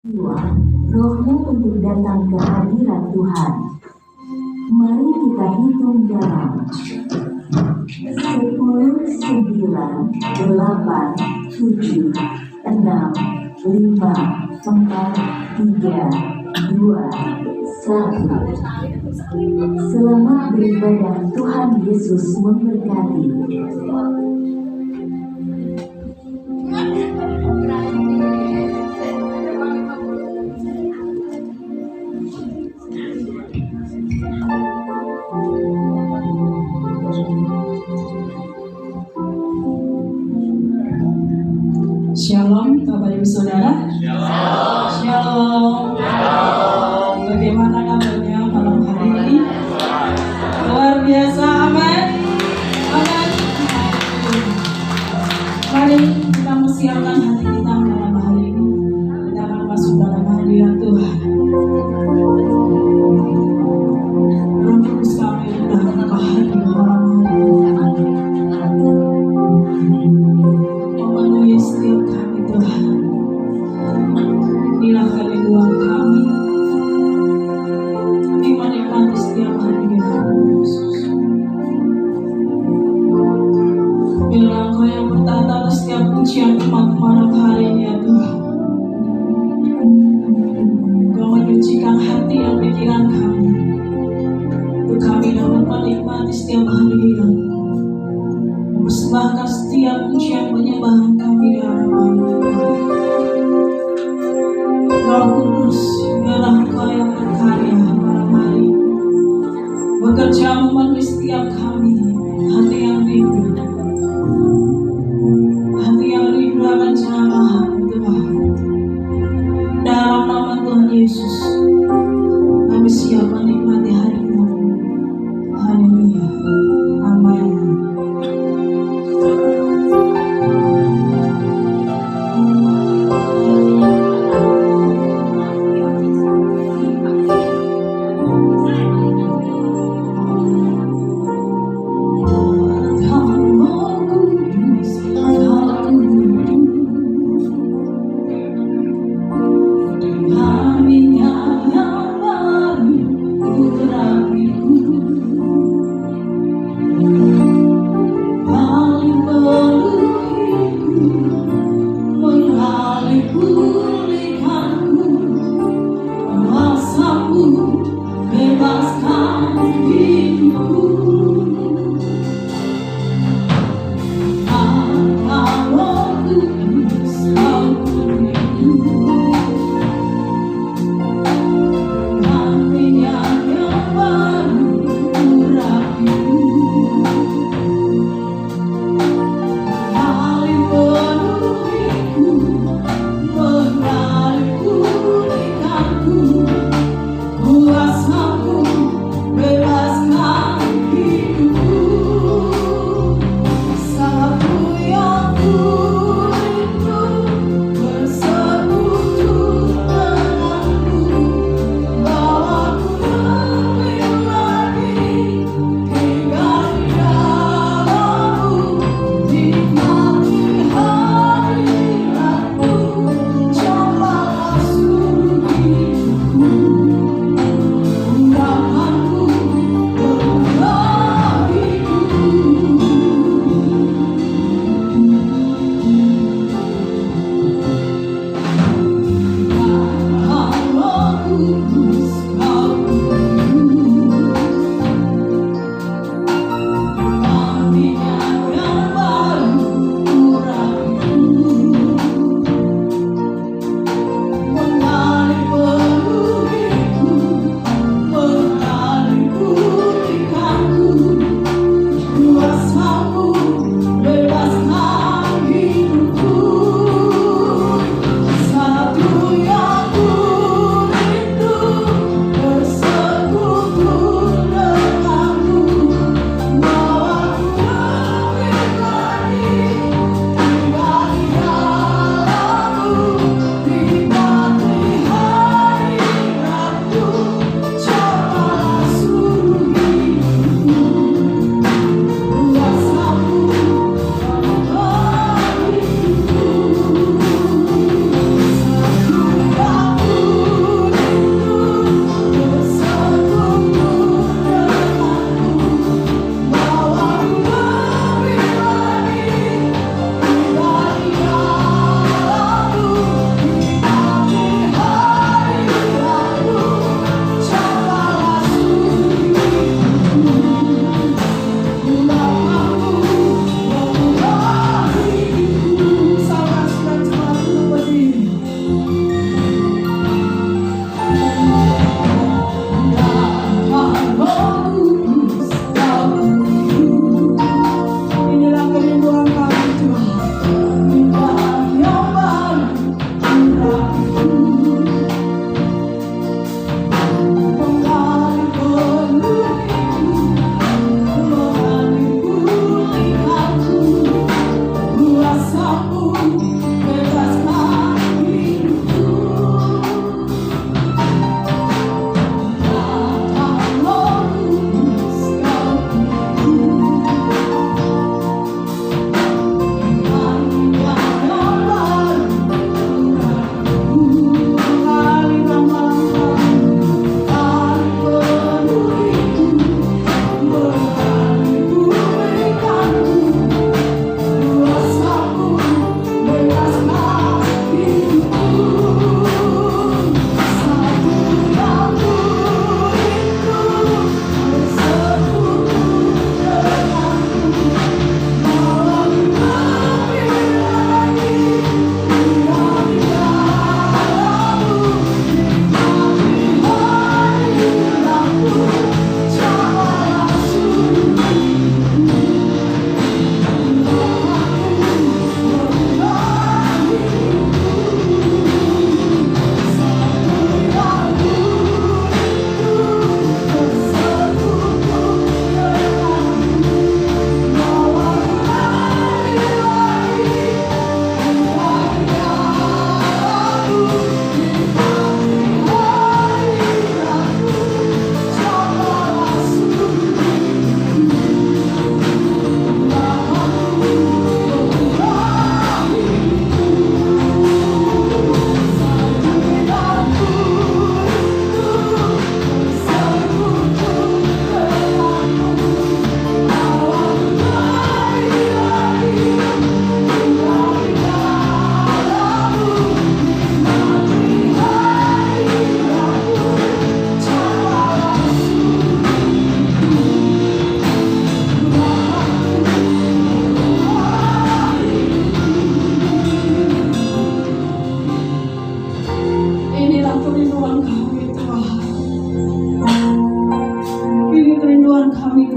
jiwa rohmu untuk datang ke hadirat Tuhan. Mari kita hitung dalam 10, 9, 8, 7, 6, 5, 4, 3, 2, 1. Selamat beribadah. Tuhan Yesus memberkati. Shalom Bapak Ibu Saudara. Shalom. Bagaimana kabarnya malam hari ini? Luar biasa, amin. Amin. Mari kita mempersiapkan hati kita malam hari ini. Kita akan masuk dalam hadirat Tuhan. Roh Kudus kami undang Engkau hadir malam hari ini. Memenuhi setiap kami Tuhan. Inilah kerinduan kami di menikmati setiap hadirat Yesus. Biarlah Engkau yang bertata atas setiap pujian umat malam hari ini ya Tuhan. Engkau menyucikan hati dan pikiran kami untuk kami dapat menikmati setiap hadirat, mempersembahkan setiap pujian penyembahan kami di hadapan Tuhan. Roh Kudus, biarlah Engkau yang berkarya malam hari ini, bekerja memenuhi setiap kami, hati yang rindu akan ceramah Tuhan. Dalam nama Tuhan Yesus, kami siap menikmati hadirat-Mu. Haleluya. Amin. Kami yang baru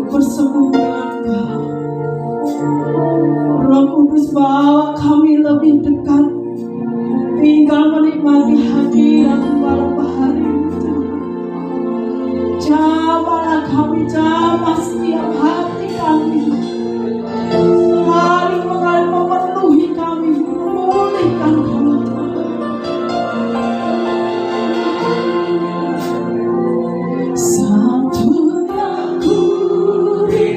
bersekutu dengan Kau. Roh Kudus bawa kami lebih dekat, tinggal menikmati hadirat malam hari itu. Jamahlah kami, jamah setiap hati kami. Mari mengalir memenuhi kami, memulihkan kami. Satunya ku rindu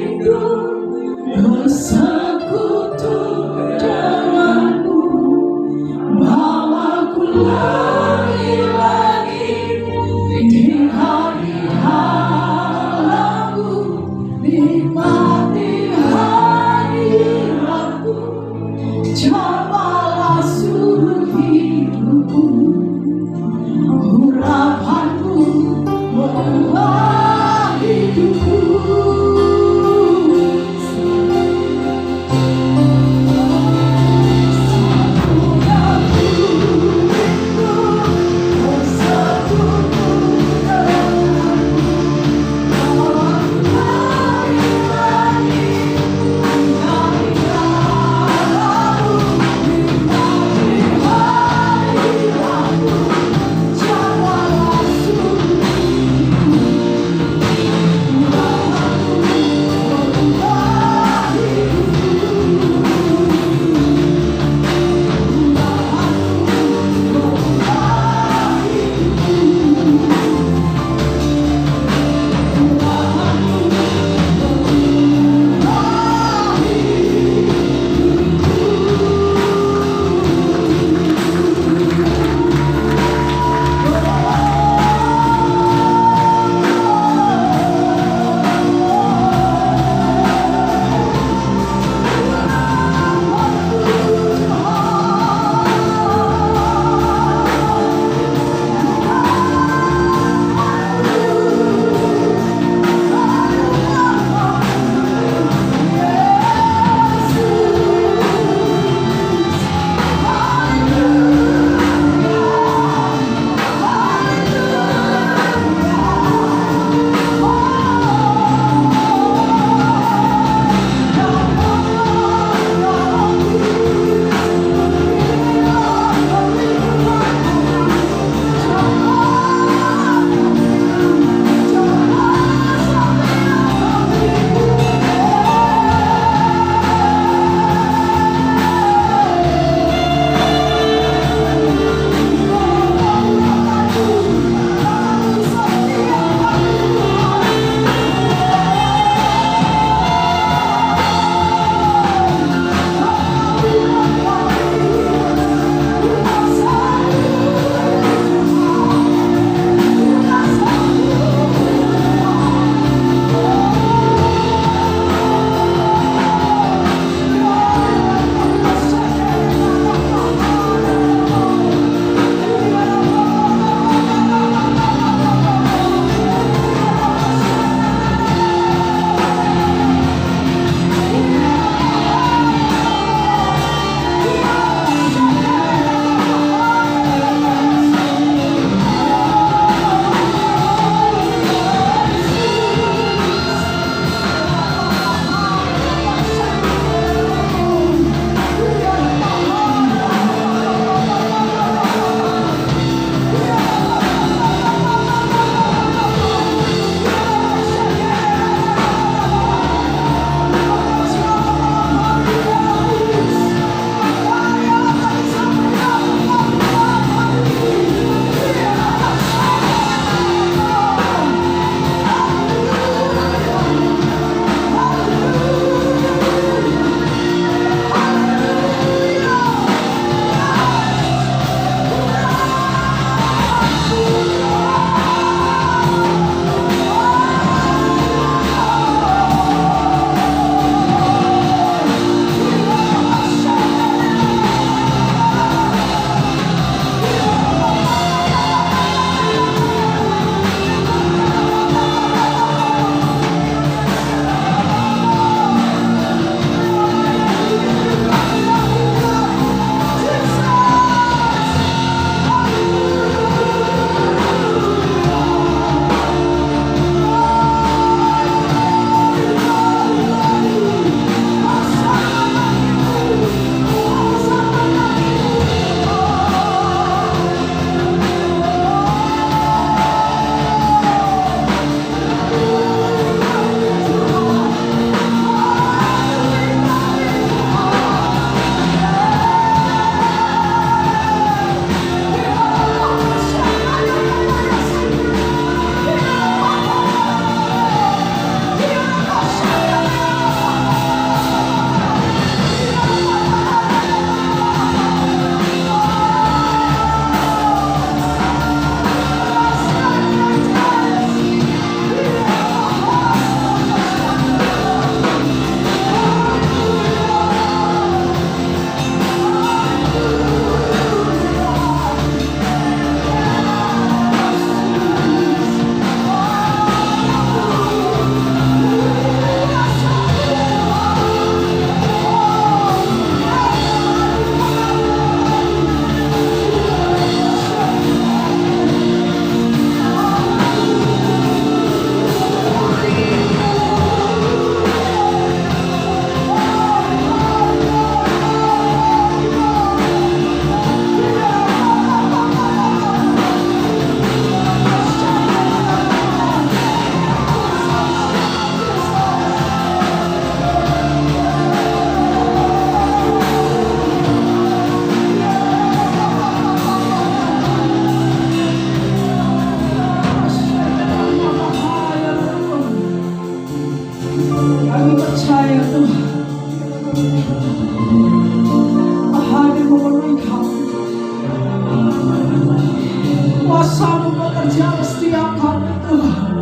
kuasamu bekerja setiap kami Tuhan.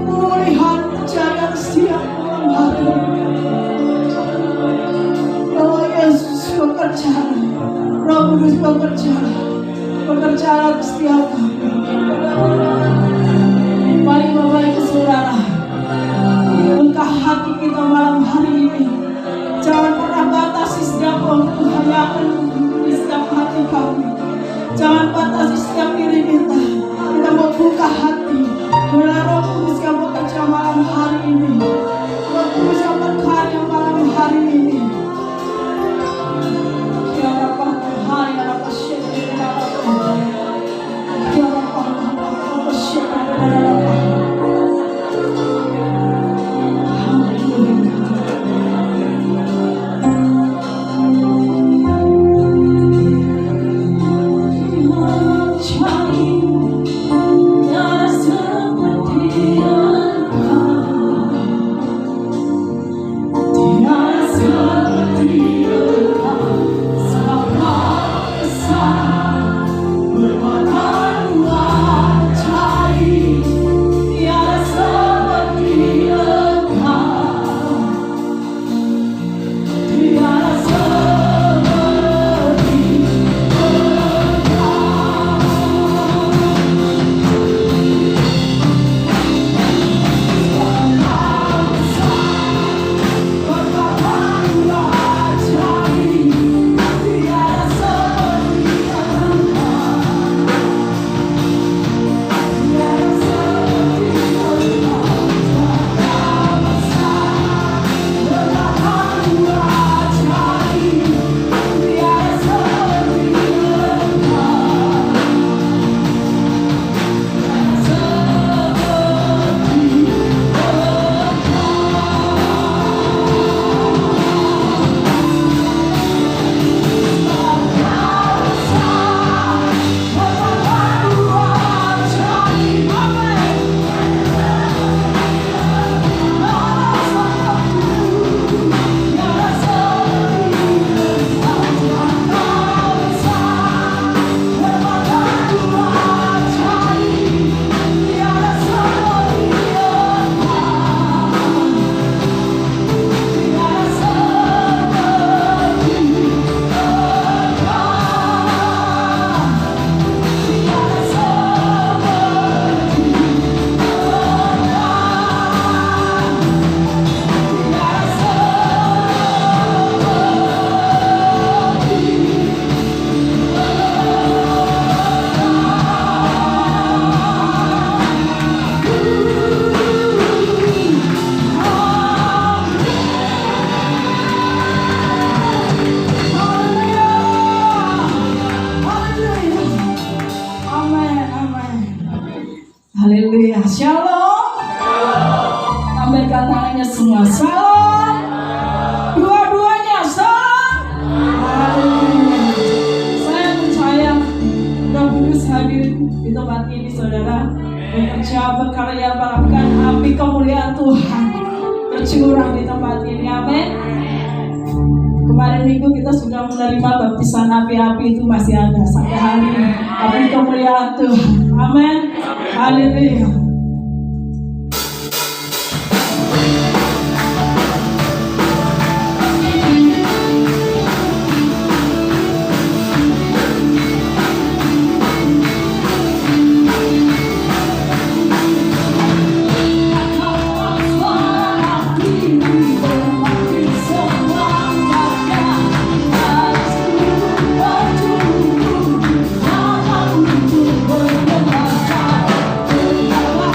Melihat kejadian setiap malam hari. Oh Yesus bekerja, Roh Kudus bekerja setiap kami. Mari Bapak Ibu Saudara, buka hati kita malam hari ini. Jangan pernah batasi setiap orang Tuhan yang akan di setiap hati kami. Jangan batasi setiap diri kita. Kita mau buka hati. Bila Roh Kudus yang bekerja malam hari ini, Roh Kudus yang berkarya malam hari ini. Haleluya, shalom. Lambaikan tangannya semua, shalom. Dua-duanya, shalom. Haleluya. Saya percaya Roh Kudus hadir di tempat ini, saudara. Bekerja, berkarya, bahkan api kemuliaan Tuhan tercurah di tempat ini, amin. Kemarin minggu kita sudah menerima baptisan api-api, itu masih ada sampai hari ini. Api kemuliaan Tuhan, amin. Haleluya. Oh,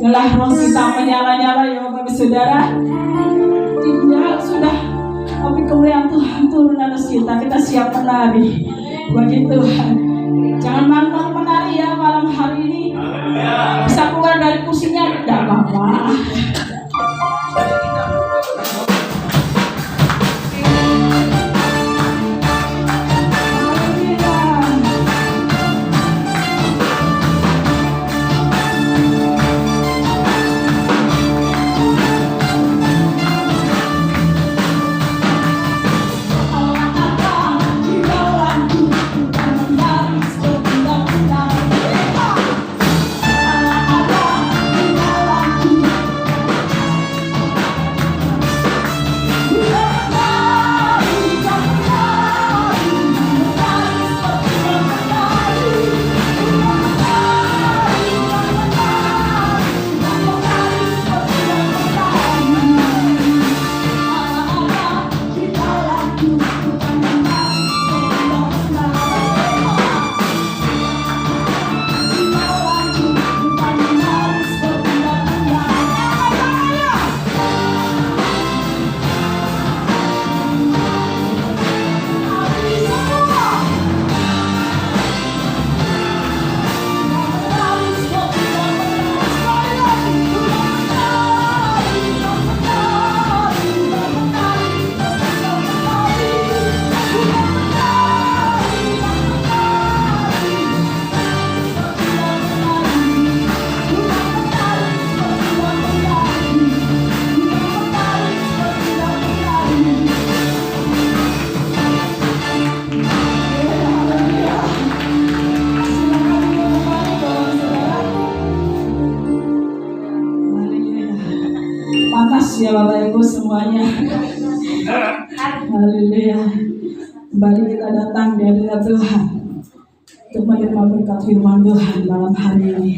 Biarlah roh kita menyala-nyala ya Bapak Ibu Saudara. Tidak sudah, tapi kemuliaan Tuhan turun atas kita. Kita siap menari bagi Tuhan. Jangan malu menari ya malam hari ini. Bisa keluar dari kursinya tidak apa-apa. Ya Bapak Ibu semuanya. Haleluya. Kembali kita datang di hadirat Tuhan untuk menerima berkat firman Tuhan malam hari ini.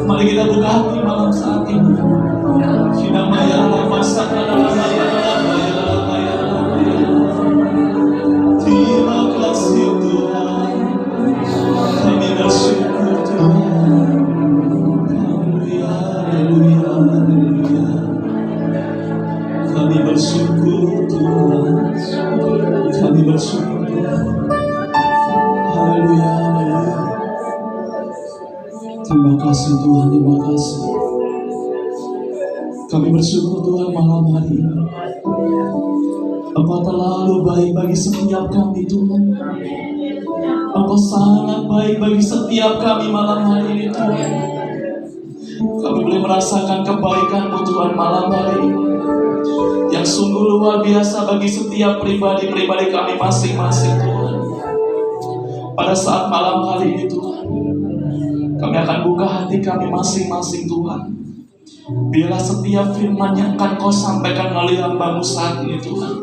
Mari kita buka hati malam saat ini. Terima kasih Tuhan, kami bersyukur Tuhan. Haleluya, haleluya, haleluya. Kami bersyukur Tuhan, kami bersyukur Tuhan. Haleluya, haleluya. Terima kasih Tuhan, terima kasih. Kami bersyukur Tuhan malam hari ini. Engkau terlalu baik bagi setiap kami Tuhan. Engkau sangat baik bagi setiap kami malam hari ini Tuhan. Kami boleh merasakan kebaikan-Mu Tuhan malam hari ini, yang sungguh luar biasa bagi setiap pribadi-pribadi kami masing-masing Tuhan. Pada saat malam hari ini Tuhan, kami akan buka hati kami masing-masing Tuhan. Biarlah setiap firman yang akan Kau sampaikan melalui hamba-Mu saat ini Tuhan,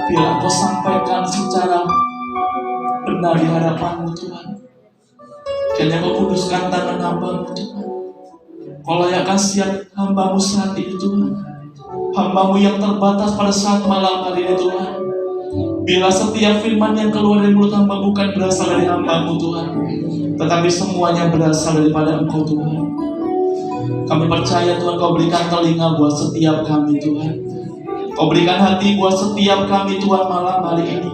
biarlah Kau sampaikan secara benar di hadapan-Mu Tuhan. Kiranya Kau kuduskan tangan hamba-Mu Tuhan. Kau layakkan siap hamba-Mu saat ini Tuhan, hamba-Mu yang terbatas pada saat malam hari ini Tuhan. Bila setiap firman yang keluar dari mulut hamba bukan berasal dari hamba-Mu Tuhan, tetapi semuanya berasal daripada Engkau Tuhan. Kami percaya Tuhan Kau berikan telinga buat setiap kami Tuhan. Kau berikan hati buat setiap kami Tuhan malam hari ini,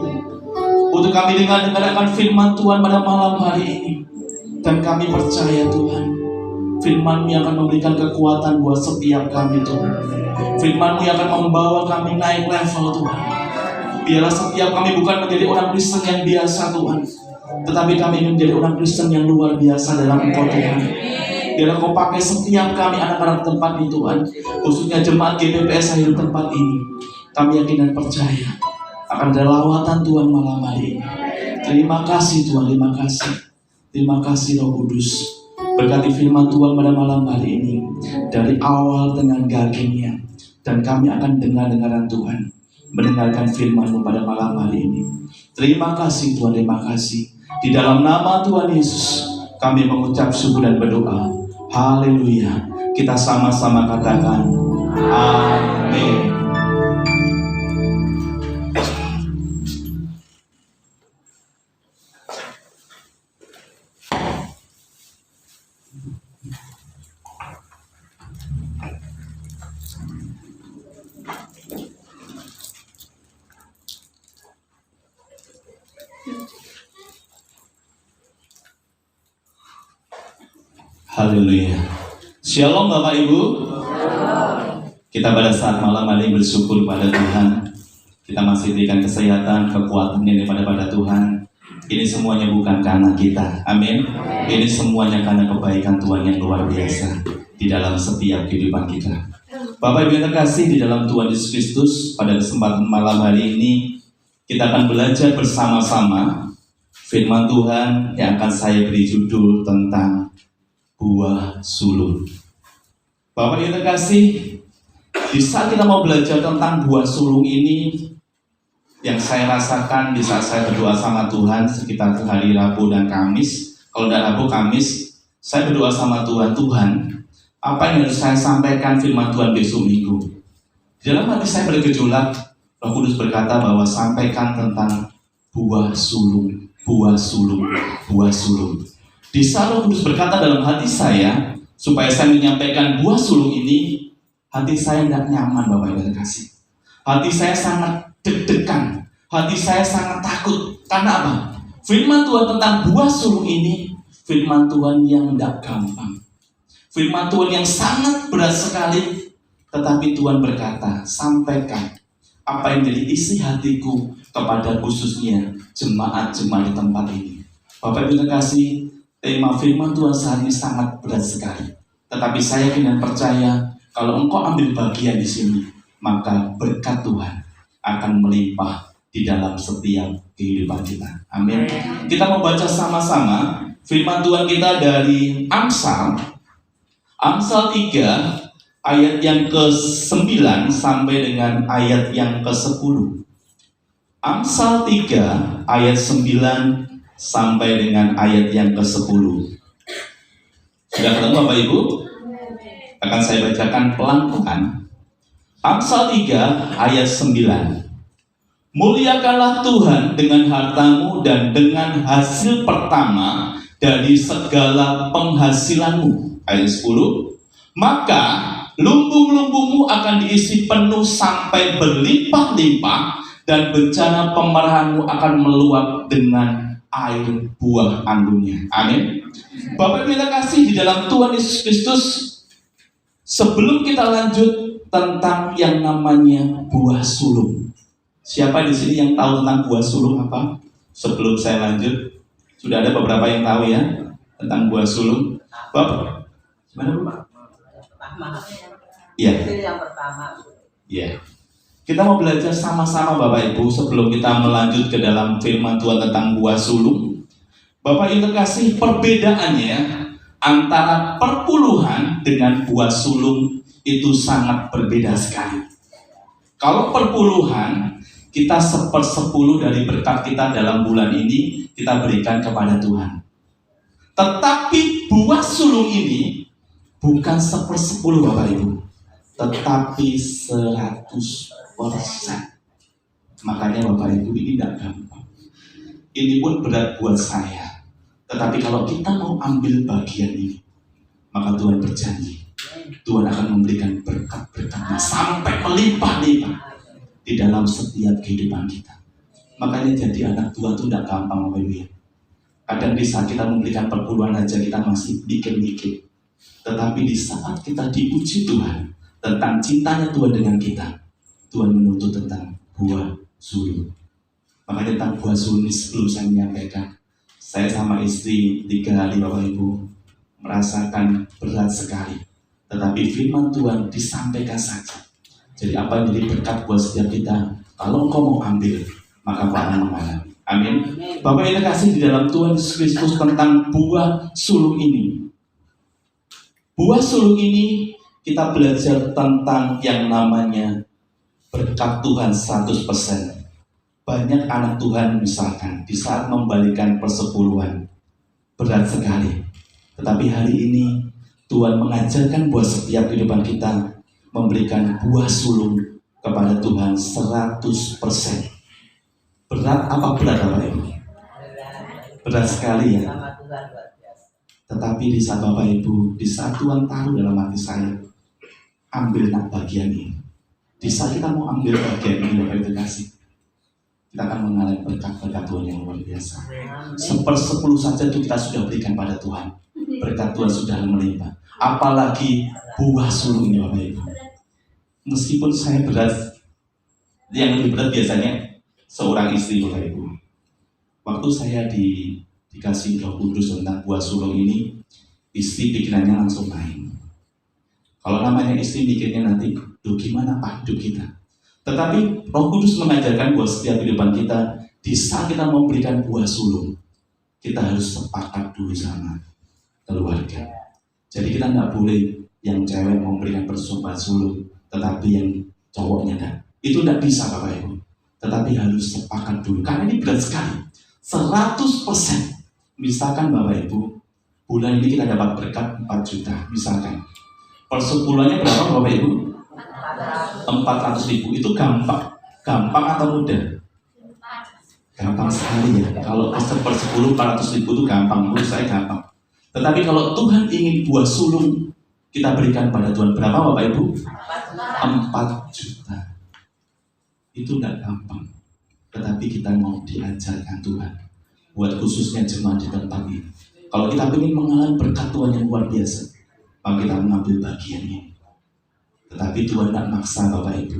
untuk kami dengarkan firman Tuhan pada malam hari ini. Dan kami percaya Tuhan, firman-Mu yang akan memberikan kekuatan buat setiap kami Tuhan. Firman-Mu yang akan membawa kami naik level Tuhan. Biarlah setiap kami bukan menjadi orang Kristen yang biasa Tuhan, tetapi kami menjadi orang Kristen yang luar biasa dalam Engkau Tuhan. Biarlah Kau pakai setiap kami anak-anak tempat ini Tuhan, khususnya jemaat GPPS Akhir tempat ini. Kami yakin dan percaya akan ada lawatan Tuhan malam hari ini. Terima kasih Tuhan, terima kasih. Terima kasih Roh Kudus. Berkati firman Tuhan pada malam hari ini, dari awal, tengah, akhirnya. Dan kami akan dengar-dengaran Tuhan, mendengarkan firman-Mu pada malam hari ini. Terima kasih Tuhan, terima kasih. Di dalam nama Tuhan Yesus, kami mengucap syukur dan berdoa. Haleluya. Kita sama-sama katakan, amin. Haleluya. Shalom Bapak Ibu. Kita pada saat malam hari bersyukur pada Tuhan. Kita masih diberikan kesehatan, kekuatan yang daripada Tuhan. Ini semuanya bukan karena kita. Amin. Ini semuanya karena kebaikan Tuhan yang luar biasa di dalam setiap kehidupan kita. Bapak Ibu yang terkasih di dalam Tuhan Yesus Kristus, pada kesempatan malam hari ini kita akan belajar bersama-sama firman Tuhan yang akan saya beri judul tentang buah sulung. Bapak yang terkasih, di saat kita mau belajar tentang buah sulung ini, yang saya rasakan di saat saya berdoa sama Tuhan sekitar hari Rabu dan Kamis. Kalau tidak Rabu, Kamis, saya berdoa sama Tuhan, Tuhan, apa yang harus saya sampaikan firman Tuhan besok minggu? Di dalam hati saya bergejolak, Roh Kudus berkata bahwa sampaikan tentang buah sulung, buah sulung, buah sulung. Di saat Roh Kudus berkata dalam hati saya, supaya saya menyampaikan buah sulung ini, hati saya tidak nyaman Bapak Ibu terkasih. Hati saya sangat deg-degan, hati saya sangat takut. Karena apa? Firman Tuhan tentang buah sulung ini, firman Tuhan yang tidak gampang. Firman Tuhan yang sangat berat sekali. Tetapi Tuhan berkata, sampaikan apa yang jadi isi hatiku kepada khususnya jemaat-jemaat di tempat ini. Bapak Ibu terkasih, tema firman Tuhan saat ini sangat berat sekali. Tetapi saya yakin dan percaya kalau engkau ambil bagian di sini, maka berkat Tuhan akan melimpah di dalam setiap kehidupan kita. Amin. Kita membaca sama-sama firman Tuhan kita dari Amsal 3 ayat yang ke-9 sampai dengan ayat yang ke-10. Amsal 3 ayat 9 sampai dengan ayat yang ke-10. Sudah ketemu Bapak Ibu? Akan saya bacakan pelan-pelan. Amsal 3 ayat 9. Muliakanlah Tuhan dengan hartamu dan dengan hasil pertama dari segala penghasilanmu. Ayat 10. Maka lumbung-lumbungmu akan diisi penuh sampai berlimpah-limpah, dan bencana pemarahanmu akan meluap dengan air buah anggunnya. Amin. Bapak Ibu terkasih di dalam Tuhan Yesus Kristus, sebelum kita lanjut tentang yang namanya buah sulung. Siapa di sini yang tahu tentang buah sulung apa? Sebelum saya lanjut, sudah ada beberapa yang tahu ya tentang buah sulung. Bapak, gimana Bu? Iya. Yang pertama. Iya. Kita mau belajar sama-sama Bapak Ibu sebelum kita melanjut ke dalam firman Tuhan tentang buah sulung. Bapak Ibu terkasih, perbedaannya antara perpuluhan dengan buah sulung itu sangat berbeda sekali. Kalau perpuluhan, kita 1/10 dari berkat kita dalam bulan ini kita berikan kepada Tuhan. Tetapi buah sulung ini bukan 1/10 Bapak Ibu, tetapi 100%. Makanya Bapak Ibu, ini tidak gampang. Ini pun berat buat saya. Tetapi kalau kita mau ambil bagian ini, maka Tuhan berjanji, Tuhan akan memberikan berkat-berkatnya sampai melimpah-limpah. di dalam setiap kehidupan kita. Makanya jadi anak Tuhan itu tidak gampang, Bapak Ibu ya. Kadang di saat kita memberikan perpuluhan aja kita masih mikir-mikir. Tetapi di saat kita diuji Tuhan tentang cintanya Tuhan dengan kita, Tuhan menuntut tentang buah sulung. Makanya tentang buah sulung ini sebelum saya menyampaikan, saya sama istri 3 hari Bapak Ibu merasakan berat sekali. Tetapi firman Tuhan disampaikan saja. Jadi apa yang jadi berkat buat setiap kita, kalau engkau mau ambil, maka kau akan mengalami. Amin. Bapak yang kasih di dalam Tuhan Yesus Kristus tentang buah sulung ini. Buah sulung ini kita belajar tentang yang namanya berkat Tuhan 100%. Banyak anak Tuhan misalkan di saat membalikan persepuluhan berat sekali. Tetapi hari ini Tuhan mengajarkan buat setiap kehidupan kita memberikan buah sulung kepada Tuhan 100%. Berat apa berat Bapak Ibu? Berat sekali ya. Tetapi di saat Bapak Ibu, di saat Tuhan taruh dalam hati saya, ambil nak bagian ini. Di saat kita mau ambil bagian ini Bapak Ibu kasih, kita akan mengalami berkat-berkat Tuhan yang luar biasa. 1/10 saja itu kita sudah berikan pada Tuhan. Berkat Tuhan sudah melimpah. Apalagi buah sulung ini Bapak Ibu. Meskipun saya berat, yang lebih berat biasanya seorang istri Bapak Ibu. Waktu saya dikasih Roh Kudus tentang buah sulung ini, istri pikirannya langsung main. Kalau namanya istri mikirnya nanti, gimana Pak hidup kita? Tetapi Roh Kudus mengajarkan buat setiap kehidupan kita, di saat kita memberikan buah sulung, kita harus sepakat dulu sama keluarga. Jadi kita nggak boleh yang cewek memberikan persembahan sulung, tetapi yang cowoknya enggak. Itu tidak bisa Bapak Ibu. Tetapi harus sepakat dulu. Karena ini berat sekali. 100%. Misalkan Bapak Ibu, bulan ini kita dapat berkat 4 juta. Misalkan. Persepuluhannya berapa Bapak Ibu? 400.000. Itu gampang. Gampang atau mudah? Gampang sekali ya. Kalau per-10 400.000 itu gampang. Menurut saya gampang. Tetapi kalau Tuhan ingin buah sulung, kita berikan pada Tuhan. Berapa Bapak Ibu? 4 juta. Itu tidak gampang. Tetapi kita mau diajarkan Tuhan. Buat khususnya jemaat di tempat ini. Kalau kita ingin mengalami berkat Tuhan yang luar biasa, maka kita mengambil bagian ini. Tetapi Tuhan tidak maksa Bapak Ibu.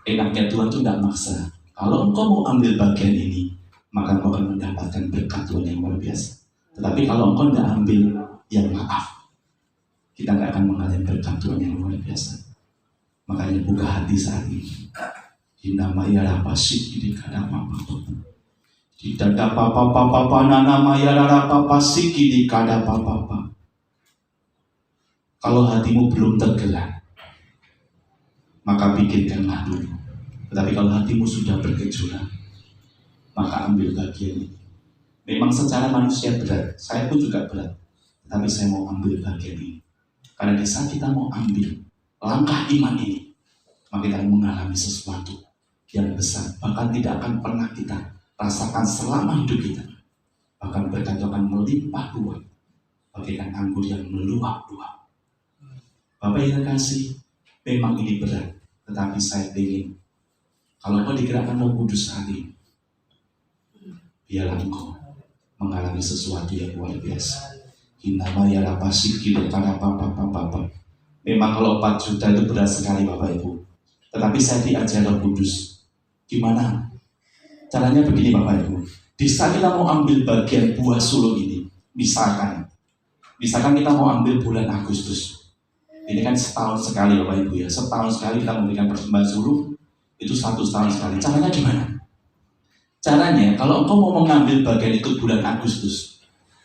Enaknya Tuhan itu tidak maksa. Kalau engkau mau ambil bagian ini, maka engkau akan mendapatkan berkat Tuhan yang luar biasa. Tetapi kalau engkau tidak ambil, ya maaf. Kita tidak akan mengalami berkat Tuhan yang luar biasa. Makanya buka hati saat ini. Hinamaya rapasik di kada papa. Tidak ada papa nanamaya rapasik di kada papa. Kalau hatimu belum tergerak, maka pikirkanlah dulu. Tetapi kalau hatimu sudah bergejolak, maka ambil bagian ini. Memang secara manusia berat, saya pun juga berat. Tetapi saya mau ambil bagian ini. Karena di saat kita mau ambil langkah iman ini, maka kita akan mengalami sesuatu yang besar, bahkan tidak akan pernah kita rasakan selama hidup kita. Bahkan berkat akan melimpah ruah, bagaikan anggur yang meluap-luap. Bapak yang kasih, memang ini berat, tetapi saya ingin kalau kau digerakkan Roh Kudus saat ini, biarlah engkau mengalami sesuatu yang luar biasa. Hinamaya rapasik hidup pada papa. Memang kalau 4 juta itu berat sekali Bapak Ibu. Tetapi saya diajar Roh Kudus. Gimana? Caranya begini Bapak Ibu. Di saat kita mau ambil bagian buah sulung ini, misalkan kita mau ambil bulan Agustus. Ini kan setahun sekali Bapak Ibu ya. Setahun sekali kita memberikan persembahan sulung, itu 1 tahun sekali. Caranya gimana? Caranya kalau engkau mau mengambil bagian itu bulan Agustus.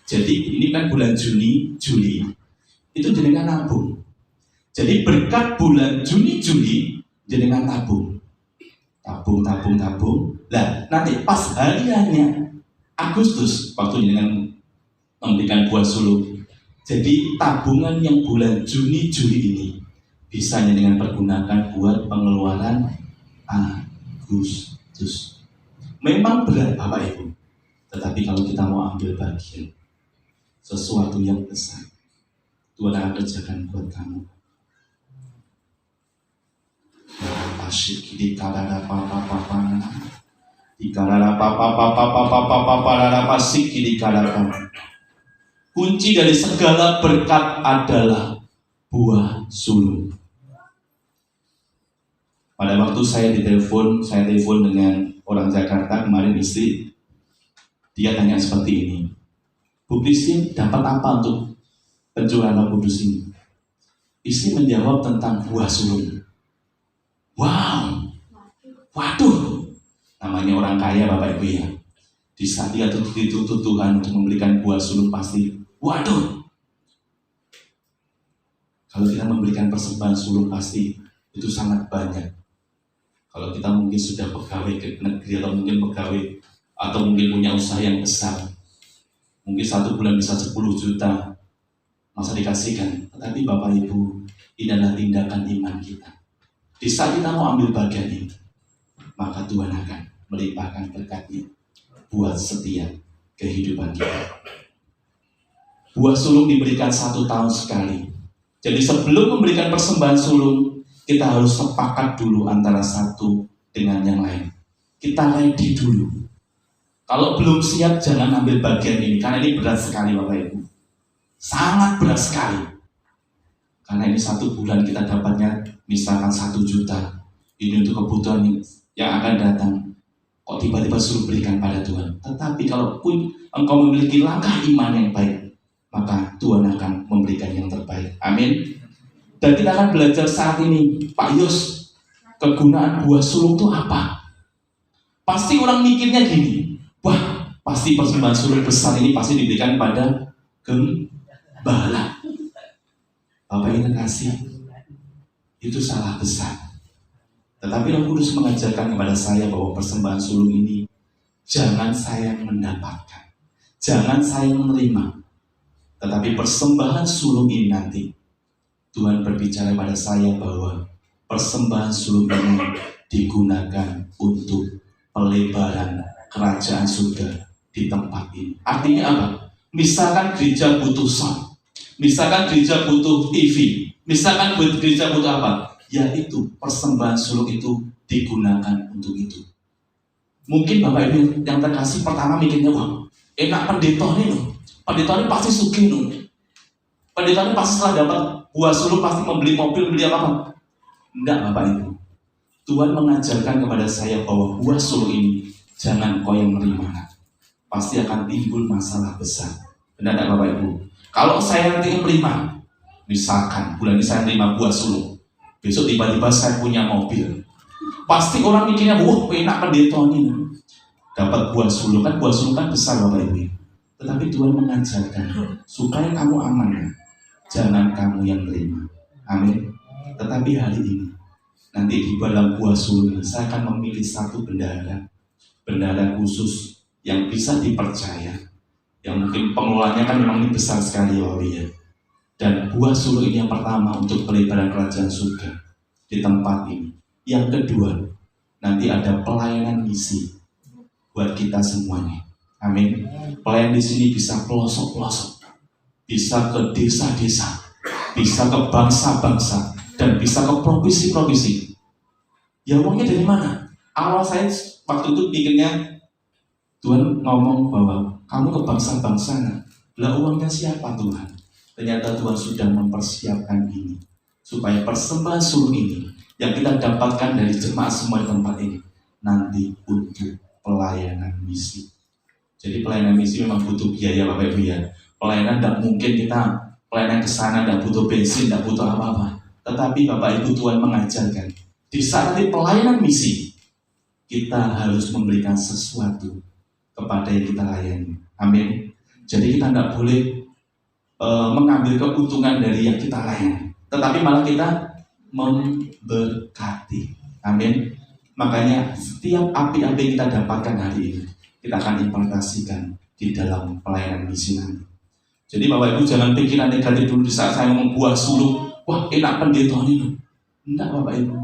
Jadi ini kan bulan Juni, Juli. Itu jenengan nabung. Jadi berkat bulan Juni, Juli jenengan tabung. Nah, nanti pas hariannya Agustus, waktu jenengan memberikan buah sulung, jadi tabungan yang bulan Juni, Juli ini bisa jenengan pergunakan buat pengeluaran Agustus. Memang berat Bapak Ibu, tetapi kalau kita mau ambil bagian sesuatu yang besar, Tuhan akan kerjakan buat kamu. Asyik di kadara papa. Di kadara papa pasik di kadara. Kunci dari segala berkat adalah buah sulung. Pada waktu saya telepon dengan orang Jakarta kemarin istri, dia tanya seperti ini, Bu Christine dapat apa untuk pencurahan Roh Kudus ini? Istri menjawab tentang buah sulung. Wow, waduh, namanya orang kaya Bapak Ibu ya. Di saat dia dituntut Tuhan untuk memberikan buah sulung pasti, waduh. Kalau kita memberikan persembahan sulung pasti itu sangat banyak. Kalau kita mungkin sudah pegawai ke negeri atau mungkin pegawai atau mungkin punya usaha yang besar, mungkin 1 bulan bisa 10 juta masa dikasihkan. Tetapi Bapak Ibu, ini adalah tindakan iman kita. Di saat kita mau ambil bagian itu, maka Tuhan akan melimpahkan berkatnya buat setiap kehidupan kita. Buah sulung diberikan 1 tahun sekali. Jadi sebelum memberikan persembahan sulung, kita harus sepakat dulu antara satu dengan yang lain. Kita ready dulu. Kalau belum siap, jangan ambil bagian ini, karena ini berat sekali Bapak Ibu. Sangat berat sekali. Karena ini 1 bulan kita dapatnya misalkan 1 juta. Ini untuk kebutuhan yang akan datang. Kok tiba-tiba suruh berikan pada Tuhan. Tetapi kalau pun engkau memiliki langkah iman yang baik, maka Tuhan akan memberikan yang terbaik. Amin. Dan kita akan belajar saat ini, Pak Yus, kegunaan buah sulung itu apa? Pasti orang mikirnya gini, wah, pasti persembahan sulung besar ini pasti diberikan pada gembala. Bapak Ibu kasih, itu salah besar. Tetapi Roh Kudus mengajarkan kepada saya bahwa persembahan sulung ini jangan saya mendapatkan, jangan saya menerima, tetapi persembahan sulung ini nanti Tuhan berbicara pada saya bahwa persembahan sulung ini digunakan untuk pelebaran kerajaan surga di tempat ini. Artinya apa? Misalkan gereja butuh sound, misalkan gereja butuh TV, misalkan gereja butuh apa? Yaitu persembahan sulung itu digunakan untuk itu. Mungkin Bapak Ibu yang terkasih pertama mikirnya, wah, enak pendeta nih loh. Pendeta ini pasti sugih loh. Pendeta ini pasti setelah dapat buah sulung pasti membeli mobil, beli apa? Enggak Bapak Ibu. Tuhan mengajarkan kepada saya bahwa buah sulung ini jangan kau yang menerima. Pasti akan timbul masalah besar. Benar enggak Bapak Ibu? Kalau saya nanti menerima, misalkan bulan ini saya menerima buah sulung, besok tiba-tiba saya punya mobil, pasti orang mikirnya, wah enak pendeta ini dapat buah sulung. Kan buah sulung kan besar Bapak Ibu. Tetapi Tuhan mengajarkan supaya kamu aman, jangan kamu yang menerima. Amin. Tetapi hari ini nanti di dalam buah sulung saya akan memilih 1 bendahara khusus yang bisa dipercaya, yang mungkin pengelolanya kan memang ini besar sekali ya. Dan buah sulung ini yang pertama untuk pelebaran kerajaan surga di tempat ini. Yang kedua, nanti ada pelayanan misi buat kita semuanya. Amin. Pelayan di sini bisa pelosok-pelosok, bisa ke desa-desa, bisa ke bangsa-bangsa, dan bisa ke provinsi-provinsi. Ya uangnya dari mana? Awal saya waktu itu pikirnya Tuhan ngomong bahwa kamu ke bangsa-bangsa, lah uangnya siapa Tuhan? Ternyata Tuhan sudah mempersiapkan ini supaya persembahan sulung ini yang kita dapatkan dari jemaat semua di tempat ini nanti untuk pelayanan misi. Jadi pelayanan misi memang butuh biaya Bapak Ibu ya. Pelayanan tidak mungkin kita pelayanan ke sana tidak butuh bensin, tidak butuh apa-apa. Tetapi Bapak Ibu Tuhan mengajarkan di saat nanti pelayanan misi kita harus memberikan sesuatu kepada yang kita layani. Amin. Jadi kita tidak boleh mengambil keuntungan dari yang kita layani, tetapi malah kita memberkati. Amin. Makanya setiap api-api yang kita dapatkan hari ini kita akan implementasikan di dalam pelayanan misi nanti. Jadi Bapak Ibu jangan pikiran negatif dulu di saat saya ngomong buah sulung, wah enak pendeta ini. Enggak Bapak Ibu.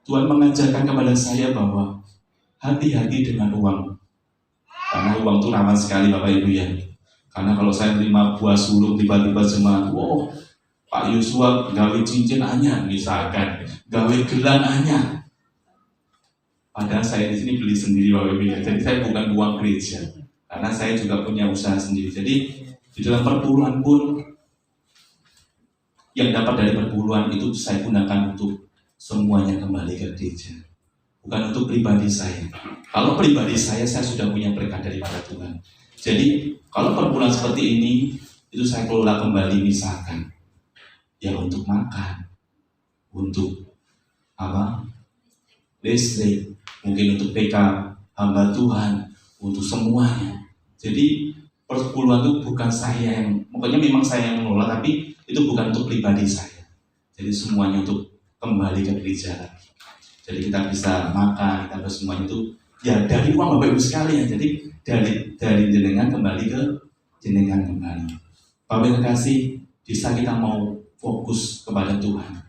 Tuhan mengajarkan kepada saya bahwa hati-hati dengan uang. Karena uang itu rawan sekali Bapak Ibu ya. Karena kalau saya menerima buah sulung tiba-tiba jemaat, wow, Pak Yosua gawe cincin anyar misalkan, gawe gelang anyar. Padahal saya di sini beli sendiri Bapak Ibu ya. Jadi saya bukan uang gereja, karena saya juga punya usaha sendiri. Jadi di dalam perpuluhan pun yang dapat dari perpuluhan itu saya gunakan untuk semuanya kembali ke gereja, bukan untuk pribadi saya. Kalau pribadi saya sudah punya berkat daripada Tuhan. Jadi kalau perpuluhan seperti ini itu saya kelola kembali, misalkan ya untuk makan, untuk apa, listrik, mungkin untuk PK hamba Tuhan, untuk semuanya. Jadi perpuluhan itu bukan saya yang, pokoknya memang saya yang mengelola, tapi itu bukan untuk pribadi saya. Jadi semuanya untuk kembali ke gereja lagi. Jadi kita bisa makan, kita bisa semuanya itu ya dari uang Bapak Ibu sekalian. Jadi dari jenengan kembali ke jenengan kembali. Bapak Ibu kasih, bisa kita mau fokus kepada Tuhan.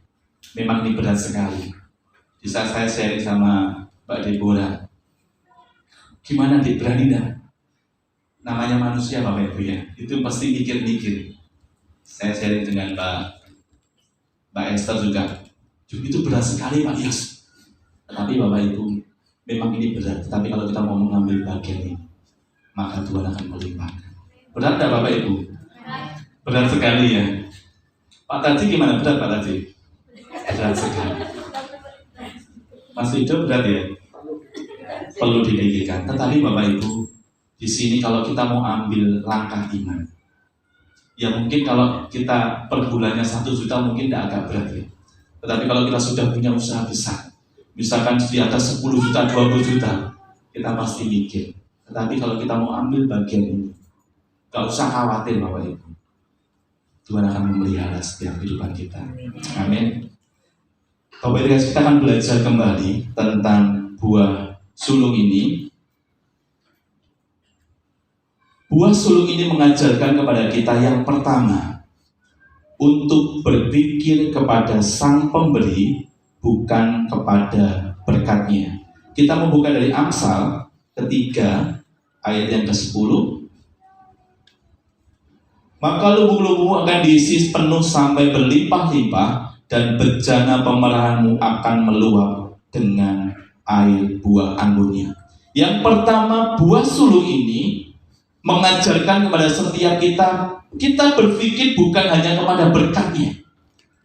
Memang ini berat sekali. Di saat saya sharing sama Mbak Deborah, gimana Dik, berani dah? Namanya manusia Bapak Ibu ya, itu pasti mikir-mikir. Saya sharing dengan Mbak Esther juga, itu berat sekali Pak Yos. Tetapi Bapak Ibu, memang ini berat. Tapi kalau kita mau mengambil bagian ini, maka Tuhan akan melimpahkan. Berat tak Bapak Ibu? Berat sekali ya. Pak Taji gimana? Berat Pak Taji? Berat sekali. Mas Wido berat ya? Perlu dipikirkan. Tetapi Bapak Ibu, di sini kalau kita mau ambil langkah iman, ya mungkin kalau kita per bulannya 1 juta mungkin tidak agak berat ya. Tetapi kalau kita sudah punya usaha besar, misalkan di atas 10 juta, 20 juta, kita pasti mikir. Tetapi kalau kita mau ambil bagian ini, gak usah khawatir Bapak Ibu. Tuhan akan memelihara setiap kehidupan kita. Amin. Bapak Ibu, kita akan belajar kembali tentang buah sulung ini. Buah sulung ini mengajarkan kepada kita yang pertama, untuk berpikir kepada sang pemberi, bukan kepada berkatnya. Kita membuka dari Amsal 3 ayat yang ke-10. Maka lubung-lubungmu akan diisi penuh sampai berlimpah-limpah, dan bejana pemerahanmu akan meluap dengan air buah anggurnya. Yang pertama, buah sulung ini mengajarkan kepada setiap kita berpikir bukan hanya kepada berkatnya,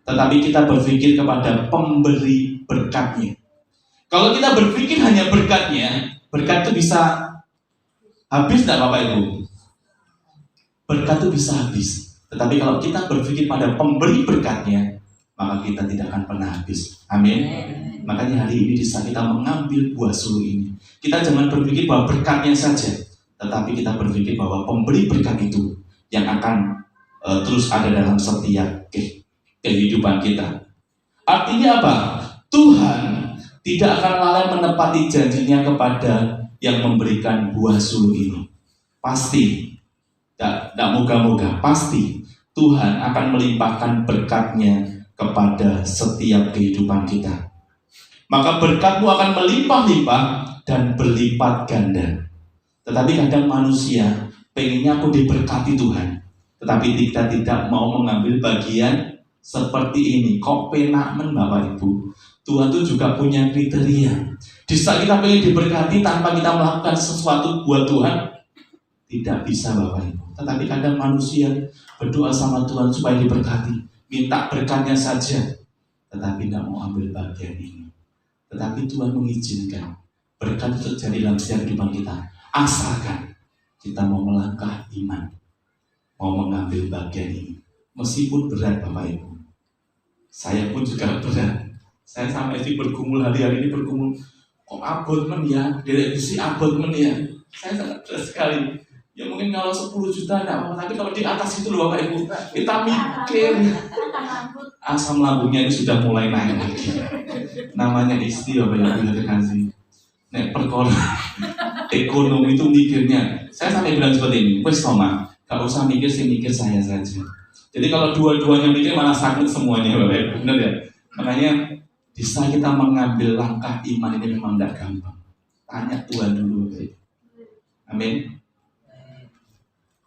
tetapi kita berpikir kepada pemberi berkatnya. Kalau kita berpikir hanya berkatnya, berkat itu bisa habis tidak Bapak Ibu? Berkat itu bisa habis. Tetapi kalau kita berpikir pada pemberi berkatnya, maka kita tidak akan pernah habis. Amin. Makanya hari ini di saat kita mengambil buah sulung ini, kita jangan berpikir bahwa berkatnya saja, tetapi kita berpikir bahwa pemberi berkat itu yang akan terus ada dalam setiap kehidupan kita. Artinya apa? Tuhan tidak akan lalai menepati janjinya kepada yang memberikan buah sulung ini. Pasti, tidak moga-moga, pasti Tuhan akan melimpahkan berkatnya kepada setiap kehidupan kita. Maka berkatmu akan melimpah-limpah dan berlipat ganda. Tetapi kadang manusia pengennya aku diberkati Tuhan, tetapi kita tidak mau mengambil bagian seperti ini. Kok penak Bapak Ibu? Tuhan itu juga punya kriteria. Di saat kita pengen diberkati tanpa kita melakukan sesuatu buat Tuhan, tidak bisa Bapak Ibu. Tetapi kadang manusia berdoa sama Tuhan supaya diberkati, minta berkatnya saja, tetapi tidak mau ambil bagian ini. Tetapi Tuhan mengizinkan berkat itu terjadi dalam setiap kehidupan kita, asalkan kita mau melangkah iman, mau mengambil bagian ini. Meskipun berat Bapak Ibu, saya pun juga berat. Saya sama istri bergumul hari-hari ini, bergumul, kok abot men ya, direksi abot men ya. Saya sangat berat sekali. Ya mungkin kalau 10 juta enggak apa, tapi kalau di atas itu loh Bapak Ibu, kita mikir. Asam lambungnya ini sudah mulai naik lagi. Namanya istri Bapak Ibu terkasih. Nek perkara ekonomi itu mikirnya. Saya sampai bilang seperti ini, wes Toma, gak usah mikir saya saja. Jadi kalau dua-duanya mikir malah sakit semuanya Bapak Ibu, benar ya? Makanya bisa kita mengambil langkah iman ini memang tidak gampang. Tanya Tuhan dulu Bapak Ibu. Amin.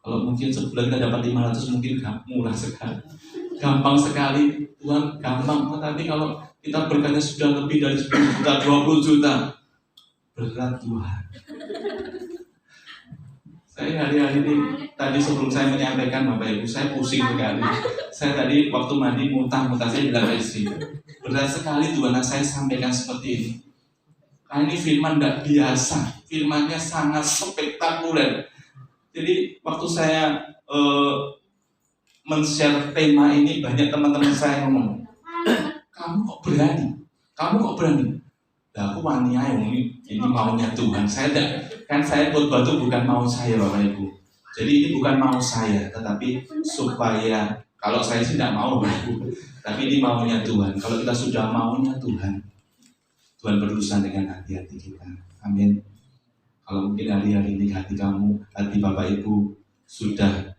Kalau mungkin sebulan kita dapat 500 mungkin gak murah sekali. gampang sekali Tuhan, gampang. Tetapi kalau kita berkatnya sudah lebih dari 10 juta, 20 juta, berat Tuhan. Saya hari-hari ini, tadi sebelum saya menyampaikan Bapak Ibu, saya pusing sekali. Saya tadi waktu mandi muntah-muntah, saya bilang istri, berat sekali Tuhan, saya sampaikan seperti ini. Karena ini firman tidak biasa, firmannya sangat spektakuler. Jadi waktu saya men-share tema ini, banyak teman-teman saya ngomong, kamu kok berani? Kamu kok berani? Nah, aku wani aja, ini maunya Tuhan. Saya khotbah itu bukan mau saya Bapak Ibu. Jadi ini bukan mau saya, tetapi supaya, kalau saya sih tidak mau Bapak Ibu, tapi ini maunya Tuhan. Kalau kita sudah maunya Tuhan, Tuhan berurusan dengan hati-hati kita. Amin. Kalau mungkin hari-hari ini hati kamu, hati Bapak Ibu sudah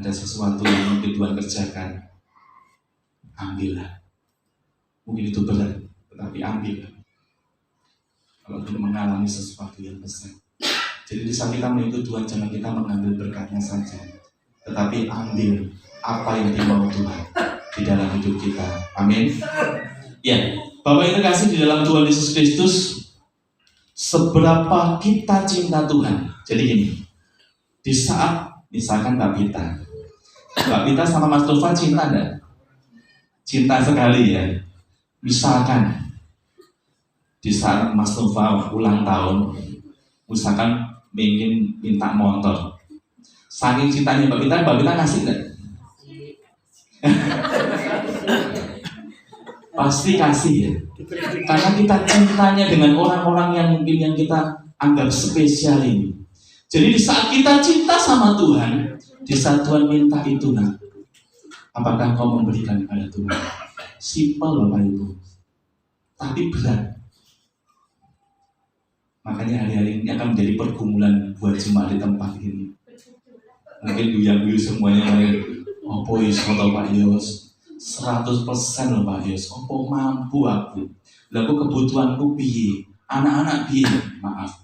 ada sesuatu yang mungkin Tuhan kerjakan, ambillah. Mungkin itu berat, tetapi ambillah. Kalau kita mengalami sesuatu yang besar. Jadi di saat kita mengikut Tuhan, jangan kita mengambil berkatnya saja, tetapi ambil apa yang dimau Tuhan di dalam hidup kita. Amin. Ya, Bapak Ibu kasih di dalam Tuhan Yesus Kristus, seberapa kita cinta Tuhan. Jadi gini, di saat misalkan Mbak Pita sama Mas Tova cinta enggak? Cinta sekali ya. Misalkan di saat Mas Nova ulang tahun, misalkan ingin minta motor, saking cintanya Mbak Pita ngasih enggak? Pasti kasih ya, karena kita cintanya dengan orang-orang yang mungkin yang kita anggap spesial ini. Jadi di saat kita cinta sama Tuhan, di saat Tuhan minta itu, nah, apakah kau memberikan kepada Tuhan? Simpel Bapak Ibu, tapi berat. Makanya hari-hari ini akan menjadi pergumulan buat jemaat di tempat ini. Mungkin guyu semuanya, opo iso to Pak Yos, 100% loh Pak Yos, opo mampu aku. Lalu kebutuhanku piye, anak-anak piye, maaf.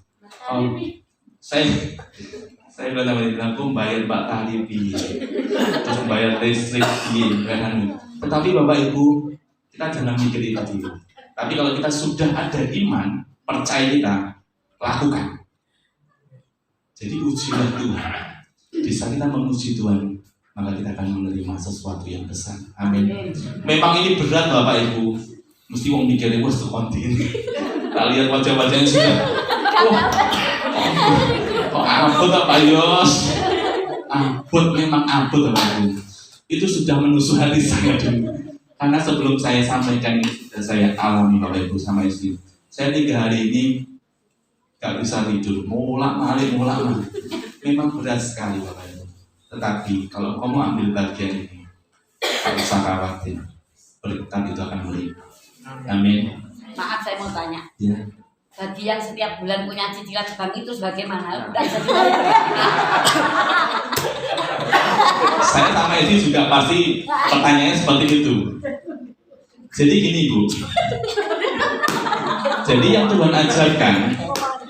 Saya bilang aku bayar Pak Tali piye, terus bayar listrik piye, kan. Tetapi Bapak Ibu, kita jangan mikir itu dulu. Tapi kalau kita sudah ada iman, percaya kita, lakukan. Jadi ujilah Tuhan. Di saat kita menguji Tuhan, maka kita akan menerima sesuatu yang besar. Amin. Memang ini berat Bapak Ibu. Mesti mau mikirnya bos tuh kontin. Kita lihat wajah-wajahnya sudah. Kok abot Pak Yos? Abot, memang abot Bapak Ibu. Itu sudah menusuk hati saya dulu. Karena sebelum saya sampaikan ini sudah saya alami Bapak Ibu sama istri. Saya 3 hari ini gak bisa tidur, mulak-malik. Memang berat sekali Bapak Ibu. Tetapi kalau kamu ambil bagian ini, tak usah khawatir, berkat itu akan melimpah. Amin. Maaf saya mau tanya. Ya. Bagi yang setiap bulan punya cicilan bank itu bagaimana? Udah jadi. Saya sama ini juga pasti pertanyaannya seperti itu. Jadi gini Bu. Jadi yang Tuhan ajarkan,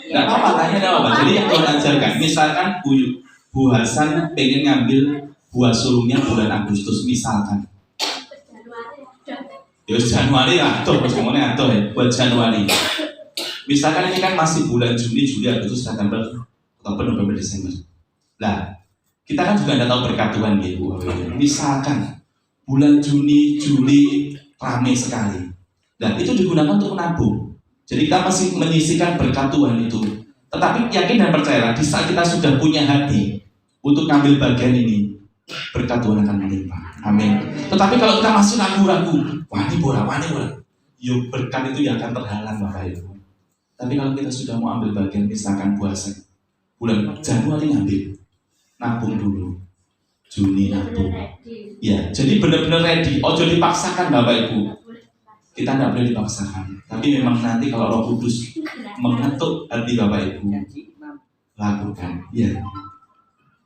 nggak apa-apa tanya apa. Jadi yang Tuhan ajarkan, misalkan Bu Hasan pengen ngambil buah sulungnya bulan Agustus misalkan. Ya Januari atau bagaimana atau ya buat Januari. Misalkan ini kan masih bulan Juni, Juli, Agustus, September, Oktober, November, Desember. Nah, kita kan juga tidak tahu berkat Tuhan ya Bu. Misalkan bulan Juni, Juli ramai sekali. Dan itu digunakan untuk menabung. Jadi kita masih menyisihkan berkat Tuhan itu. Tetapi yakin dan percayalah, di saat kita sudah punya hati untuk ngambil bagian ini, berkat Tuhan akan melimpah. Amin. Tetapi kalau kita masih ragu-ragu, wani bora, yuk berkat itu yang akan terhalang Bapak Ibu. Tapi kalau kita sudah mau ambil bagian, misalkan puasa, bulan Januari ngambil, nabung dulu, Juni nabung. Ya, jadi benar-benar ready. Ojo dipaksakan Bapak Ibu. Kita tidak boleh dipaksakan. Tapi memang nanti kalau Roh Kudus mengetuk hati Bapak Ibu, lakukan. Ya.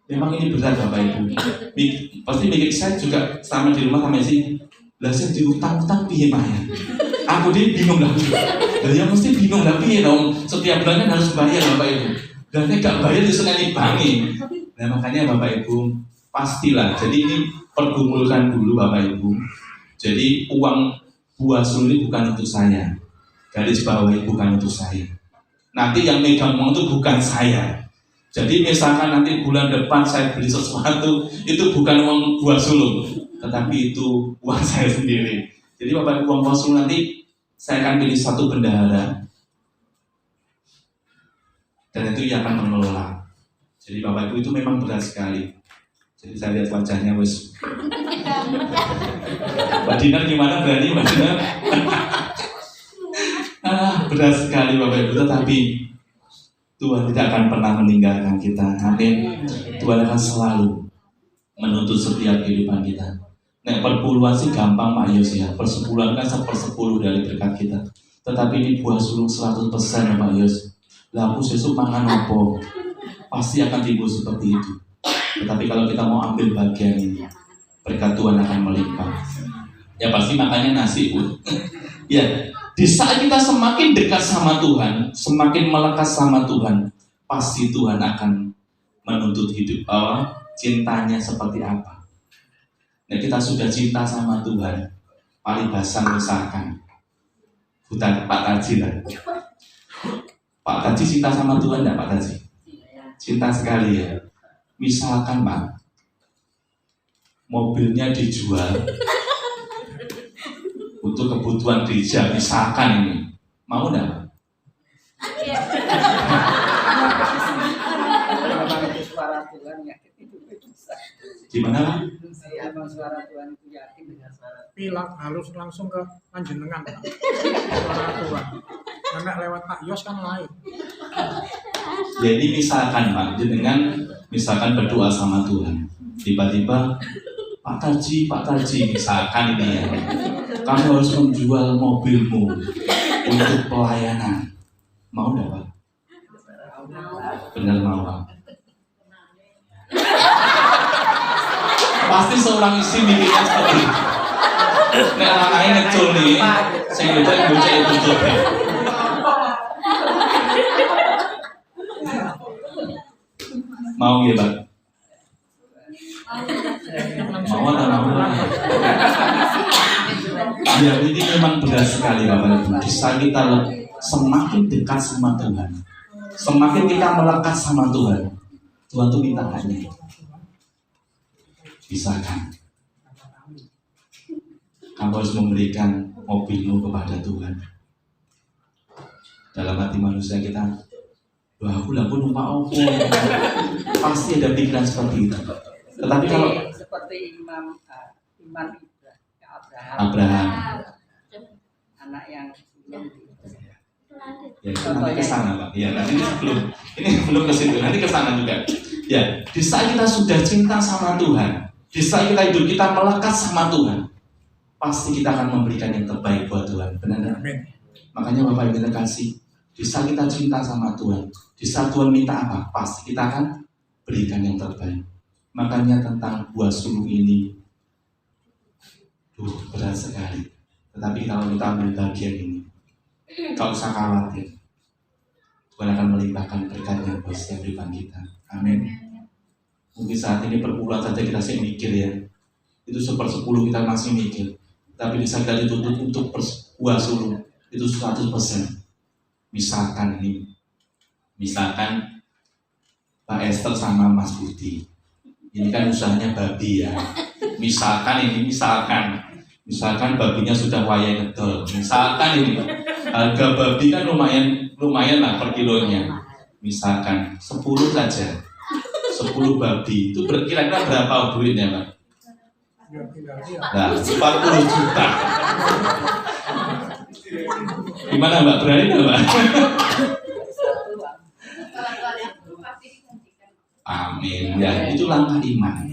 Memang ini berat Bapak Ibu. Pasti mikir saya juga sama di rumah sama istri. Lah saya diutang-utang piye Maya? Aku dia bingung lah. Lah ya mesti bingung lah piye dong. Setiap bulan kan harus bayar Bapak Ibu. Dan gak bayar di seneni bangi. Nah makanya Bapak Ibu pastilah. Jadi ini pergumulkan dulu Bapak Ibu. Jadi uang buah sulung bukan untuk saya. Garis bawahi bukan untuk saya. Nanti yang megang uang itu bukan saya. Jadi misalkan nanti bulan depan saya beli sesuatu, itu bukan uang buah sulung, tetapi itu uang saya sendiri. Jadi Bapak Ibu, uang buah sulung nanti saya akan pilih satu bendahara, dan itu ia akan mengelola. Jadi Bapak Ibu itu memang berat sekali. Jadi saya lihat wajahnya wes. Mbak Dinar gimana, berani Mbak Dinar? Berat sekali Bapak Ibu, tetapi Tuhan tidak akan pernah meninggalkan kita. Amin. Tuhan akan selalu menuntut setiap kehidupan kita. Nah, perpuluhan sih gampang Pak Yos ya. Persepuluhan kan 1/10 dari berkat kita. Tetapi ini buah sulung 100% ya Pak Yos. Lah aku sesuk mangan opo? Pasti akan timbul seperti itu. Tetapi kalau kita mau ambil bagian ini, berkat Tuhan akan melimpah. Ya pasti makanya nasi Bu. Ya, di saat kita semakin dekat sama Tuhan, semakin melekat sama Tuhan, pasti Tuhan akan menuntut hidup cintanya seperti apa. Nah, kita sudah cinta sama Tuhan, paribasan misalkan, bukan Pak Taji lah. Pak Taji cinta sama Tuhan enggak Pak Taji? Cinta sekali ya. Misalkan Pak, mobilnya dijual untuk kebutuhan gereja, misalkan ini, mau enggak? Suara Tuhan yakin itu bisa. Gimana Pak? Emang suara Tuhan itu yakin dengan suara Pilang halus langsung ke panjenengan suara Tuhan. Karena lewat Pak Yos kan lain. Jadi misalkan Pak, jenengan misalkan berdoa sama Tuhan, tiba-tiba Pak Taji misalkan ini ya, kamu harus menjual mobilmu untuk pelayanan, mau enggak Pak? Benar mau Pak? Pasti seorang istri mikirnya seperti itu. Nek anaknya ngecul nih, saya udah bocah itu tuh. Mau ya Pak? Mau atau mau? Ya ini memang berat sekali Bapak Ibu. Bisa kita semakin dekat sama Tuhan, semakin kita melekat sama Tuhan, Tuhan tuh minta hanya misalkan kamu harus memberikan mobilmu kepada Tuhan. Dalam hati manusia kita, wah aku lah pun numpak opo. Pasti ada pikiran seperti itu. Tetapi kalau seperti Imam Abraham, anak yang ya itu nanti ke sana Pak. Ya nanti ini belum ke situ. Nanti ke sana juga. Ya, di saat kita sudah cinta sama Tuhan, di saat kita hidup kita melekat sama Tuhan, pasti kita akan memberikan yang terbaik buat Tuhan. Benar? Amin. Makanya Bapak Ibu kita kasih. Di saat kita cinta sama Tuhan, di saat Tuhan minta apa, pasti kita akan berikan yang terbaik. Makanya tentang buah sulung ini, berat sekali. Tetapi kalau kita ambil bagian ini, tak usah khawatir. Tuhan akan melimpahkan berkatnya buat setiap kehidupan kita. Amin. Mungkin saat ini perpuluhan saja kita sih mikir ya, itu 1/10 kita masih mikir. Tapi di saat kita dituntut untuk buah sulung, itu 100%. Misalkan Pak Esther sama Mas Budi, ini kan usahanya babi ya. Misalkan babinya sudah wayang ngedol. Misalkan ini harga babi kan lumayan lah per kilonya. Misalkan 10 saja, 10 babi itu kira-kira berapa duitnya Pak? Nah, 40 juta. Gimana Mbak, berani nggak Mbak? Amin. Ya, itu langkah iman.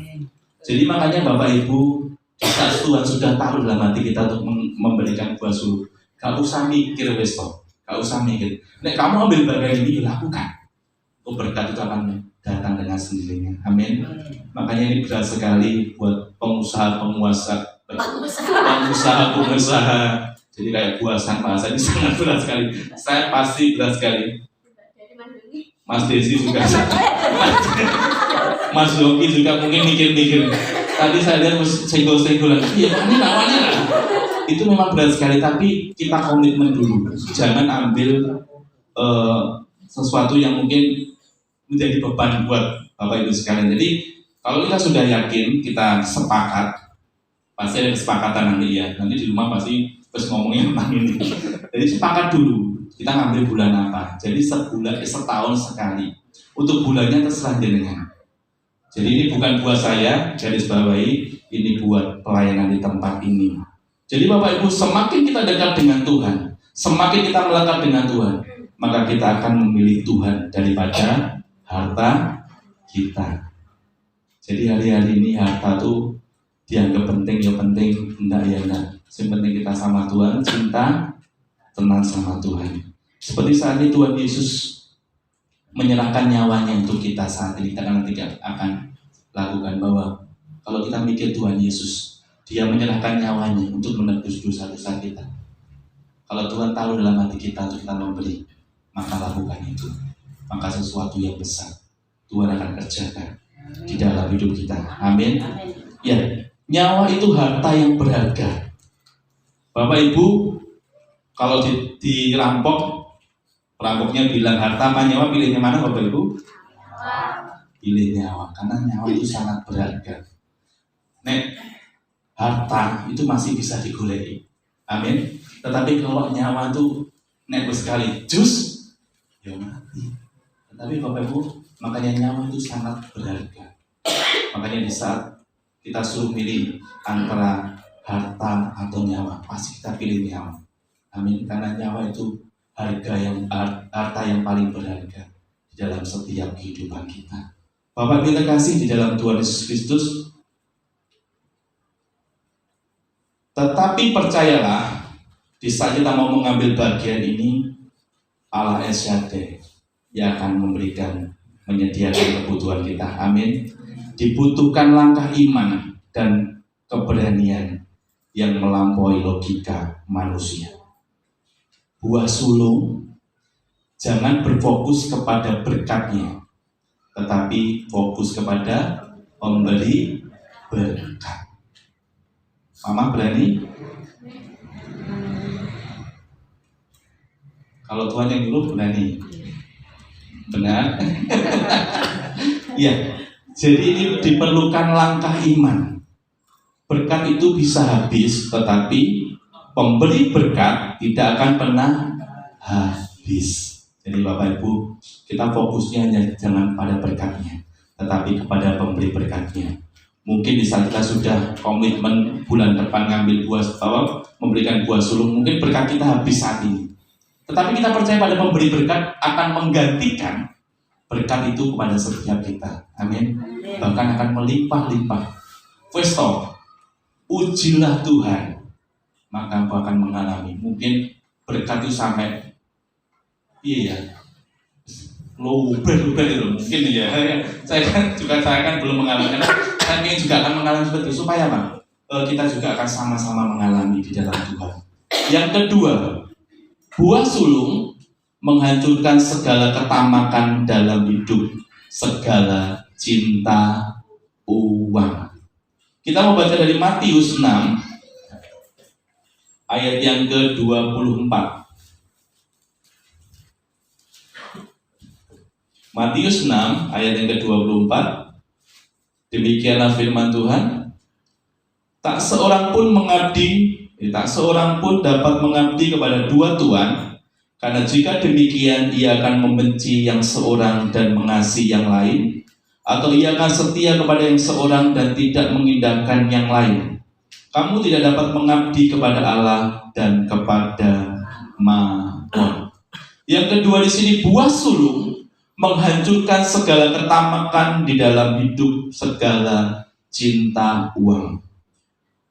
Jadi makanya Bapak Ibu, saat Tuhan sudah taruh dalam hati kita untuk memberikan buah sulung, gak usah mikir besok, gak usah mikir. Nek kamu ambil bagian ini, lakukan. Berkat itu akan datang dengan sendirinya. Amin. Makanya ini berat sekali buat pengusaha. Jadi kayak buasan bahasa ini sangat berat sekali. Saya pasti berat sekali. Mas Desi juga, Mas Yogi juga mungkin mikir-mikir. Tadi saya lihat senggol-senggolan. Iya, ini namanya lah. Itu memang berat sekali, tapi kita komitmen dulu. Jangan ambil sesuatu yang mungkin menjadi beban buat Bapak Ibu sekalian. Jadi kalau kita sudah yakin, kita sepakat, pasti ada kesepakatan nanti ya. Nanti di rumah pasti terus ngomongin tentang ini. Jadi sepakat dulu, kita ngambil bulan apa. Jadi setahun sekali. Untuk bulannya terserah jenengan. Jadi ini bukan buat saya, garis bawahi, ini buat pelayanan di tempat ini. Jadi Bapak Ibu, semakin kita dekat dengan Tuhan, semakin kita melekat dengan Tuhan, maka kita akan memilih Tuhan daripada harta kita. Jadi hari-hari ini harta tuh dianggap penting, ya penting, enggak ya enggak. Yang penting kita sama Tuhan, cinta, tenang sama Tuhan. Seperti saat ini Tuhan Yesus menyerahkan nyawanya untuk kita saat ini. Kita nanti akan lakukan bahwa kalau kita mikir Tuhan Yesus, Dia menyerahkan nyawanya untuk menebus dosa-dosa kita. Kalau Tuhan tahu dalam hati kita untuk kita memberi, maka lakukan itu. Maka sesuatu yang besar Tuhan akan kerjakan di dalam hidup kita. Amin. Ya, nyawa itu harta yang berharga. Bapak Ibu, kalau dirampok, perampoknya bilang harta sama nyawa, pilihnya mana Bapak Ibu? Pilih nyawa, karena nyawa itu sangat berharga. Nek, harta itu masih bisa digoleki. Amin. Tetapi kalau nyawa itu nek sekali jus, ya mati. Tetapi Bapak Ibu, makanya nyawa itu sangat berharga. Makanya di saat kita suruh milih antara harta atau nyawa, pasti kita pilih nyawa. Amin. Karena nyawa itu harta yang paling berharga di dalam setiap kehidupan kita. Bapak kita kasih di dalam Tuhan Yesus Kristus. Tetapi percayalah, di saat kita mau mengambil bagian ini, Allah El Shaddai yang akan menyediakan kebutuhan kita. Amin. Dibutuhkan langkah iman dan keberanian yang melampaui logika manusia. Buah sulung jangan berfokus kepada berkatnya, tetapi fokus kepada pemberi berkat. Mama berani? Kalau Tuhan yang dulu berani. Benar? Ya. Jadi ini diperlukan langkah iman. Berkat itu bisa habis, tetapi pemberi berkat tidak akan pernah habis. Jadi Bapak Ibu, kita fokusnya hanya jangan pada berkatnya, tetapi kepada pemberi berkatnya. Mungkin di saat kita sudah komitmen bulan depan ngambil memberikan buah sulung, mungkin berkat kita habis saat ini. Tetapi kita percaya pada pemberi berkat akan menggantikan berkat itu kepada setiap kita. Amin. Bahkan akan melimpah-limpah. Festo, ujilah Tuhan, maka engkau akan mengalami. Mungkin berkat itu sampai luber itu mungkin ya. Saya kan belum mengalami. Saya ingin juga akan mengalami seperti itu. Supaya apa? Kita juga akan sama-sama mengalami di dalam Tuhan. Yang kedua, buah sulung menghancurkan segala ketamakan dalam hidup, segala cinta uang. Kita mau baca dari Matius 6 ayat yang ke-24. Matius 6 ayat yang ke-24. Demikianlah firman Tuhan. Tak seorang pun dapat mengabdi kepada dua tuan, karena jika demikian ia akan membenci yang seorang dan mengasihi yang lain, atau ia akan setia kepada yang seorang dan tidak mengindahkan yang lain. Kamu tidak dapat mengabdi kepada Allah dan kepada Mammon. Yang kedua di sini, buah sulung menghancurkan segala ketamakan di dalam hidup, segala cinta uang.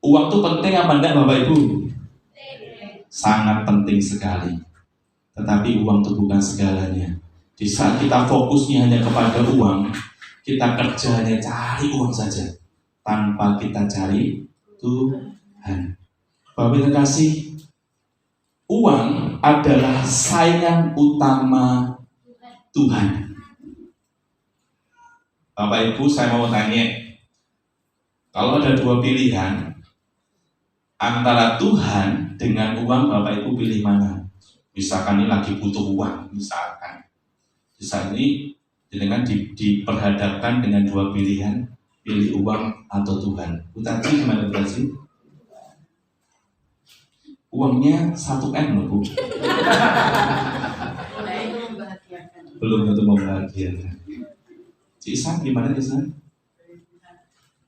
Uang itu penting apa enggak Bapak Ibu? Sangat penting sekali. Tetapi uang itu bukan segalanya. Di saat kita fokusnya hanya kepada uang, kita kerja hanya cari uang saja, tanpa kita cari Tuhan. Bapak Ibu kasih, uang adalah saingan utama Tuhan. Bapak Ibu, saya mau tanya, Kalau ada dua pilihan antara Tuhan dengan uang, Bapak Ibu pilih mana? Misalkan ini lagi butuh uang, misalkan ini dengan diperhadapkan dengan dua pilihan, pilih uang atau Tuhan. Tadi gimana sih? Uangnya 1M loh Bu. Belum tentu membahagiakan. Cisan gimana Cisan?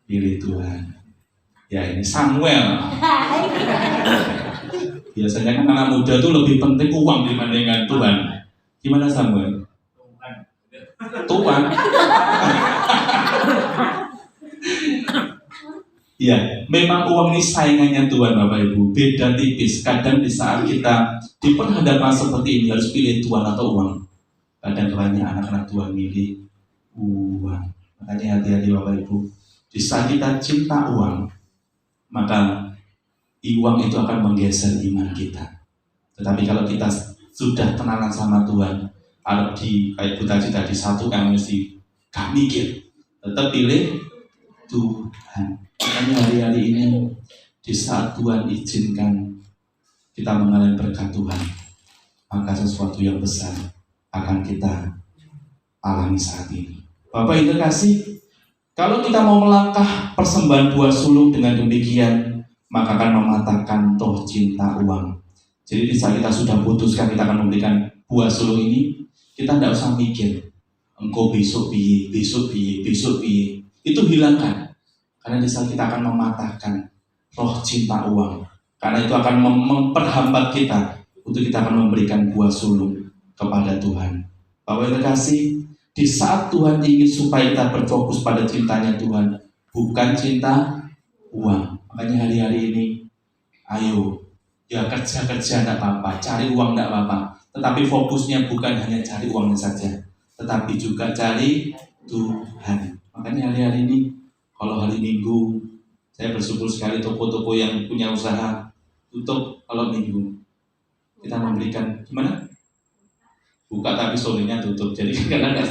Pilih Tuhan. Ya ini Samuel. Biasanya kan anak muda tuh lebih penting uang dibandingkan Tuhan. Gimana Samuel? Tuhan. Ya, memang uang ini saingannya Tuhan Bapak Ibu. Beda tipis. Kadang di saat kita diperhadapkan seperti ini harus pilih Tuhan atau uang. Kadang banyak anak-anak Tuhan milih uang. Makanya hati-hati Bapak Ibu. Di saat kita cinta uang, maka uang itu akan menggeser iman kita. Tetapi kalau kita sudah kenalan sama Tuhan, kalau kayak tadi satu kan mesti gak mikir, tetap pilih Tuhan. Makanya hari-hari ini di saat Tuhan izinkan kita mengalami berkat Tuhan, maka sesuatu yang besar akan kita alami saat ini. Bapak Ibu kasih, kalau kita mau melangkah persembahan buah sulung dengan demikian, maka akan mematahkan toh cinta uang. Jadi di saat kita sudah putuskan kita akan memberikan buah sulung ini, kita tidak usah mikir engkau besok piye, besok piye, besok piye. Itu hilangkan. Karena di saat kita akan mematahkan roh cinta uang. Karena itu akan memperhambat kita untuk kita akan memberikan buah sulung kepada Tuhan. Bapak Ibu kasih, di saat Tuhan ingin supaya kita berfokus pada cintanya Tuhan, bukan cinta uang. Makanya hari-hari ini, ayo, ya kerja-kerja tidak apa-apa, cari uang tidak apa-apa. Tetapi fokusnya bukan hanya cari uangnya saja, tetapi juga cari Tuhan. Makanya hari-hari ini, kalau hari Minggu, saya bersyukur sekali toko-toko yang punya usaha tutup kalau Minggu. Kita memberikan, gimana? Buka tapi sorenya tutup, jadi karena nggak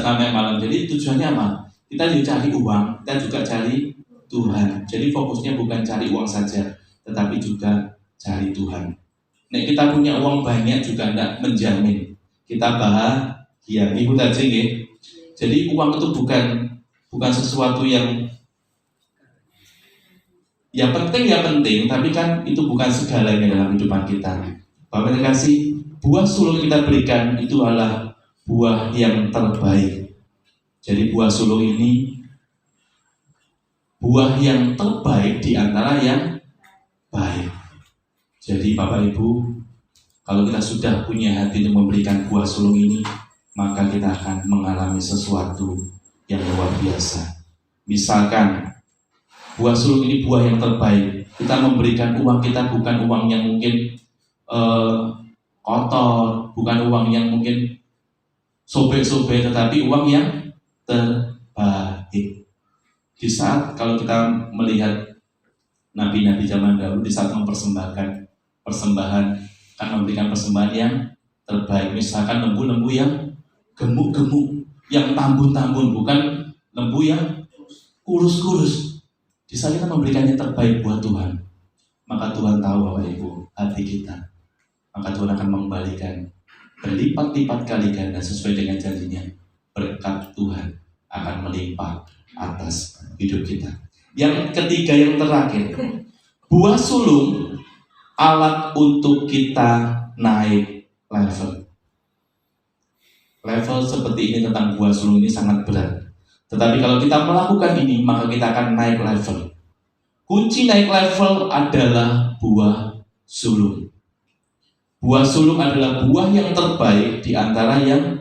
sampai malam. Jadi tujuannya apa? Kita juga cari uang, kita juga cari Tuhan. Jadi fokusnya bukan cari uang saja, tetapi juga cari Tuhan. Nek kita punya uang banyak juga tidak menjamin kita bahagia. Ibu tadi ya. Jadi uang itu bukan sesuatu yang penting, tapi kan itu bukan segalanya dalam kehidupan kita. Bapak kasih, buah sulung kita berikan itu adalah buah yang terbaik. Jadi buah sulung ini buah yang terbaik di antara yang baik. Jadi Bapak Ibu, kalau kita sudah punya hati untuk memberikan buah sulung ini, maka kita akan mengalami sesuatu yang luar biasa. Misalkan buah sulung ini buah yang terbaik. Kita memberikan uang kita bukan uang yang mungkin kotor, bukan uang yang mungkin sobek-sobek, tetapi uang yang terbaik. Di saat kalau kita melihat nabi-nabi zaman dahulu, di saat mempersembahkan persembahan, akan memberikan persembahan yang terbaik. Misalkan lembu-lembu yang gemuk-gemuk, yang tambun-tambun, bukan lembu yang kurus-kurus. Di saat kita memberikan yang terbaik buat Tuhan, maka Tuhan tahu Bapak Ibu hati kita. Maka Tuhan akan mengembalikan berlipat-lipat kali ganda sesuai dengan janjinya. Berkat Tuhan akan melimpah atas hidup kita. Yang ketiga, yang terakhir, buah sulung alat untuk kita naik level. Level seperti ini tentang buah sulung ini sangat berat. Tetapi kalau kita melakukan ini, maka kita akan naik level. Kunci naik level adalah buah sulung. Buah sulung adalah buah yang terbaik di antara yang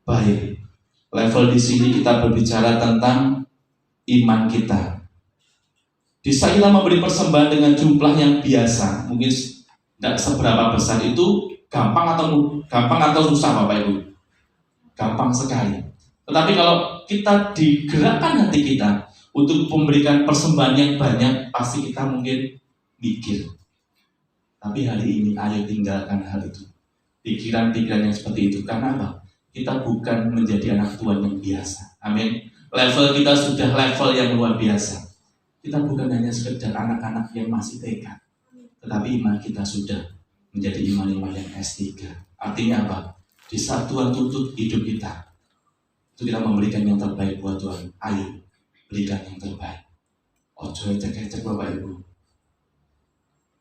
baik. Level di sini kita berbicara tentang iman kita. Di saat kita memberi persembahan dengan jumlah yang biasa, mungkin tidak seberapa besar, itu gampang atau susah Bapak Ibu? Gampang sekali. Tetapi kalau kita digerakkan hati kita untuk memberikan persembahan yang banyak, pasti kita mungkin mikir. Tapi hari ini ayo tinggalkan hal itu. Pikiran-pikiran yang seperti itu. Karena apa? Kita bukan menjadi anak Tuhan yang biasa. Amin. Level kita sudah level yang luar biasa. kita bukan hanya sekedar anak-anak yang masih TK, tetapi iman kita sudah menjadi iman-iman yang S3. Artinya apa? Di saat Tuhan tuntut hidup kita, itu kita memberikan yang terbaik buat Tuhan. Ayo, berikan yang terbaik. Ojo ecek-ecek Bapak Ibu.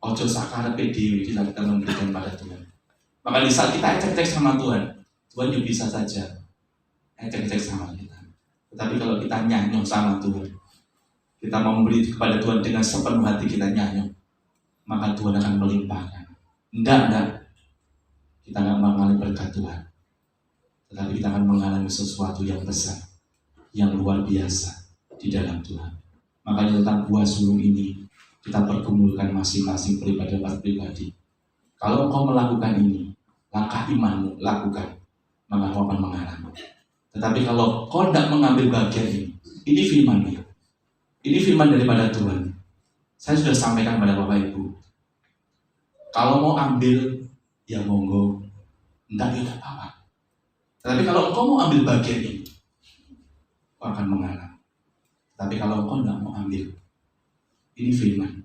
Ojo sakarepe dhewe kita memberikan pada Tuhan. Maka di saat kita ecek-ecek sama Tuhan, Tuhan juga bisa saja ecek-ecek sama kita. Tetapi kalau kita nyanyi sama Tuhan, kita mau memberi kepada Tuhan dengan sepenuh hati kita nyanyi, maka Tuhan akan melimpahkan. Enggak. Kita akan mengalami berkat Tuhan, tetapi kita akan mengalami sesuatu yang besar, yang luar biasa di dalam Tuhan. Makanya tentang buah sulung ini, kita pergumulkan masing-masing pribadi. Kalau engkau melakukan ini, langkah imanmu lakukan, maka engkau akan mengalami. Tetapi kalau kau tidak mengambil bagian ini firman-Nya. Ini firman daripada Tuhan. Saya sudah sampaikan pada Bapak Ibu. Kalau mau ambil, ya monggo. Enggak, ya tidak apa-apa. Tetapi kalau engkau mau ambil bagian ini, kau akan mengalami. Tapi kalau engkau tidak mau ambil, ini firman.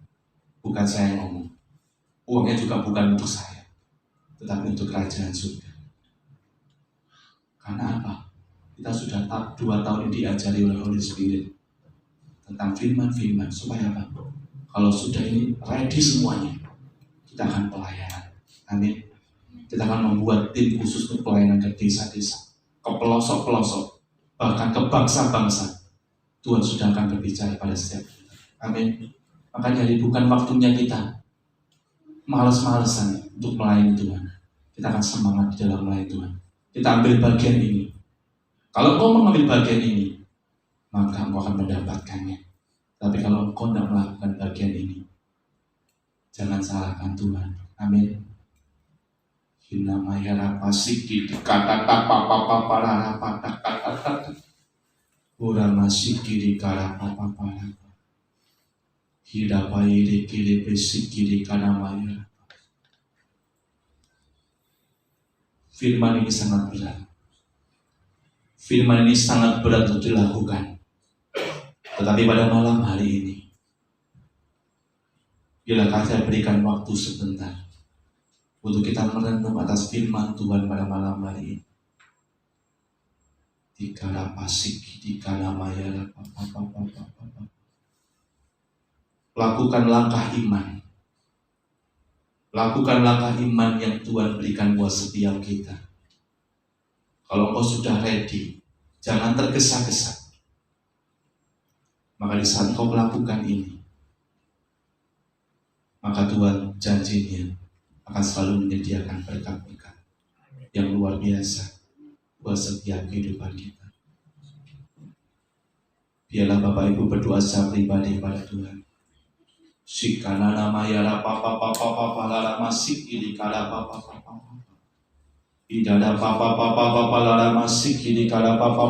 Bukan saya yang ngomong. Uangnya juga bukan untuk saya, tetapi untuk kerajaan surga. Karena apa? Kita sudah 2 tahun ini diajari oleh Holy Spirit tentang firman-firman. Supaya apa? Kalau sudah ini ready semuanya, kita akan pelayanan. Amin. Kita akan membuat tim khusus untuk pelayanan ke desa-desa, ke pelosok-pelosok, bahkan ke bangsa-bangsa. Tuhan sudah akan berbicara pada setiap kita. Amin. Makanya bukan waktunya kita malas-malasan untuk melayani Tuhan. Kita akan semangat di dalam melayani Tuhan. Kita ambil bagian ini. Kalau kau mengambil bagian ini, maka engkau akan mendapatkannya. Tapi kalau engkau tidak melakukan bagian ini, jangan salahkan Tuhan. Amin. Hinamaya rapasiki dikata papa kata ura masiki dikara papa hidapai dikiri pesiki dikanamaya. Firman ini sangat berat. Firman ini sangat berat untuk dilakukan. Tetapi pada malam hari ini, bilakah saya berikan waktu sebentar untuk kita merenung atas firman Tuhan pada malam hari ini. Dikala pasik, dikala maya, lakukan langkah iman. Lakukan langkah iman yang Tuhan berikan buat setiap kita. Kalau engkau sudah ready, jangan tergesa-gesa. Maka di saat kau melakukan ini, maka Tuhan janjinya akan selalu menyediakan berkat-berkat yang luar biasa buat setiap kehidupan kita. Biarlah Bapak Ibu berdoa secara pribadi pada Tuhan. Sikana namaya papa lama sik ini kala papa idada papa lama sik ini kala papa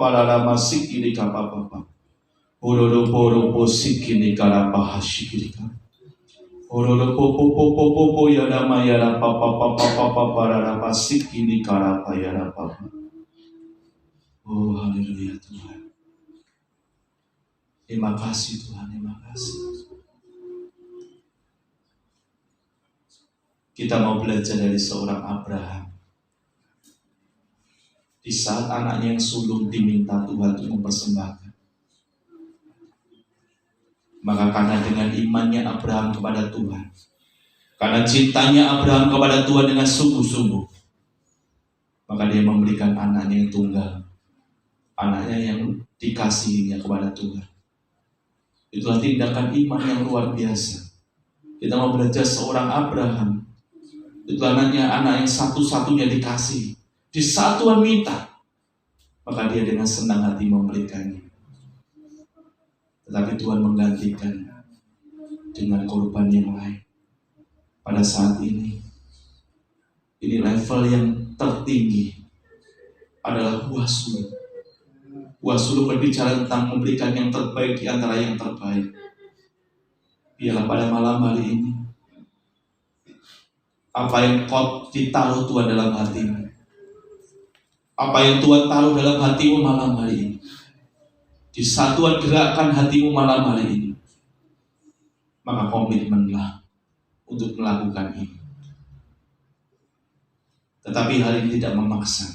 lama sik ini kala papa poro sik ini kala bahasik ini kala popo ya namaya papa lama sik ini kala papa. Oh haleluya Tuhan. Terima kasih Tuhan, terima kasih. Kita mau belajar dari seorang Abraham. Di saat anaknya yang sulung diminta Tuhan untuk mempersembahkan, maka karena dengan imannya Abraham kepada Tuhan, karena cintanya Abraham kepada Tuhan dengan sungguh-sungguh, maka dia memberikan anaknya yang tunggal, anaknya yang dikasihinya kepada Tuhan. Itulah tindakan iman yang luar biasa. Kita mau belajar seorang Abraham. Itu anaknya, anak yang satu-satunya dikasih. Di saat Tuhan minta, maka dia dengan senang hati memberikannya. Tetapi Tuhan menggantikan dengan korban yang lain. Pada saat ini level yang tertinggi adalah buah sulung. Buah sulung berbicara tentang memberikan yang terbaik di antara yang terbaik. Biarlah pada malam hari ini, apa yang kau ditaruh Tuhan dalam hatimu, apa yang Tuhan taruh dalam hatimu malam hari ini, di satuan gerakan hatimu malam hari ini, maka komitmenlah untuk melakukan ini. Tetapi hal ini tidak memaksa.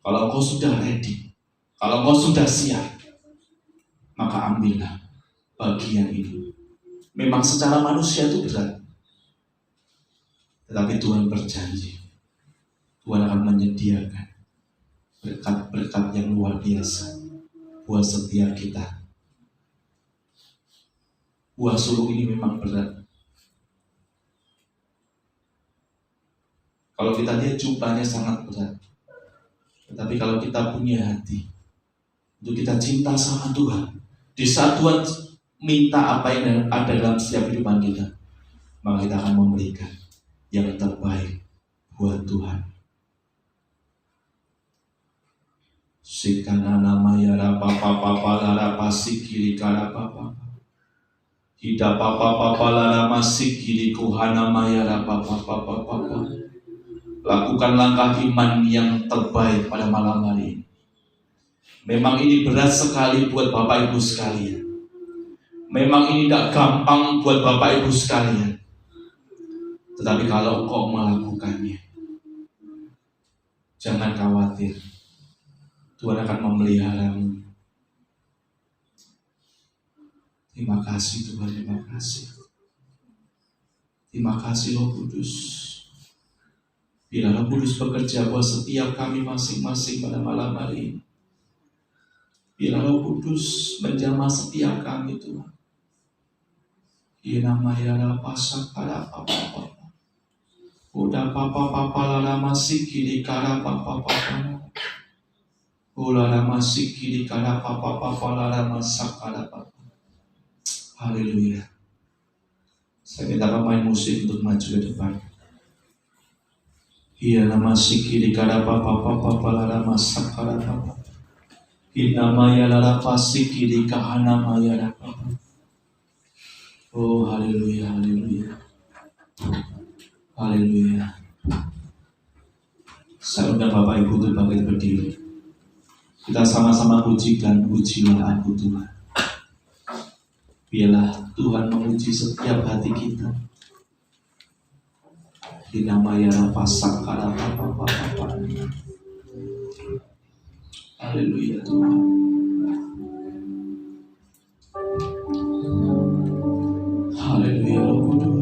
Kalau kau sudah ready, kalau kau sudah siap, maka ambillah bagian ini. Memang secara manusia itu berat, tetapi Tuhan berjanji, Tuhan akan menyediakan berkat-berkat yang luar biasa buat setiap kita. Buah sulung ini memang berat. Kalau kita lihat jumlahnya sangat berat, tetapi kalau kita punya hati untuk kita cinta sama Tuhan, di saat Tuhan minta apa yang ada dalam setiap kehidupan kita, maka kita akan memberikan yang terbaik buat Tuhan. Sikana nama ya rapa papa lara pasi kiri kara papa hida papa papa lara masih kiri kuhana maya rapa papa papa. Lakukan langkah iman yang terbaik pada malam hari ini. Memang ini berat sekali buat Bapak Ibu sekalian. Memang ini tidak gampang buat Bapak Ibu sekalian. Tetapi kalau engkau melakukannya, jangan khawatir. Tuhan akan memeliharamu. Terima kasih Tuhan, terima kasih. Terima kasih Roh Kudus. Bila Roh Kudus bekerja buat setiap kami masing-masing pada malam hari ini. Bila Roh Kudus menjamah setiap kami Tuhan. Namanya pasak pada apa-apa. Udah papa-papa lala masih kiri kara papa-papa. Ulala masih kiri kara papa-papa lala masak kara papa. Haleluya. Saya minta pemain musik untuk maju ke depan. Iya nama sikiri kara papa-papa lala masak kara papa. Inamaya lala pasikiri kahana maya papa. Oh haleluya, haleluya. Haleluya. Saya undang Bapak Ibu untuk bangkit berdiri. Kita sama-sama pujikan, pujilah aku Tuhan. Biarlah Tuhan menguji setiap hati kita. Di nama Yara pasak kara papa. Haleluya Tuhan. Haleluya Roh Kudus.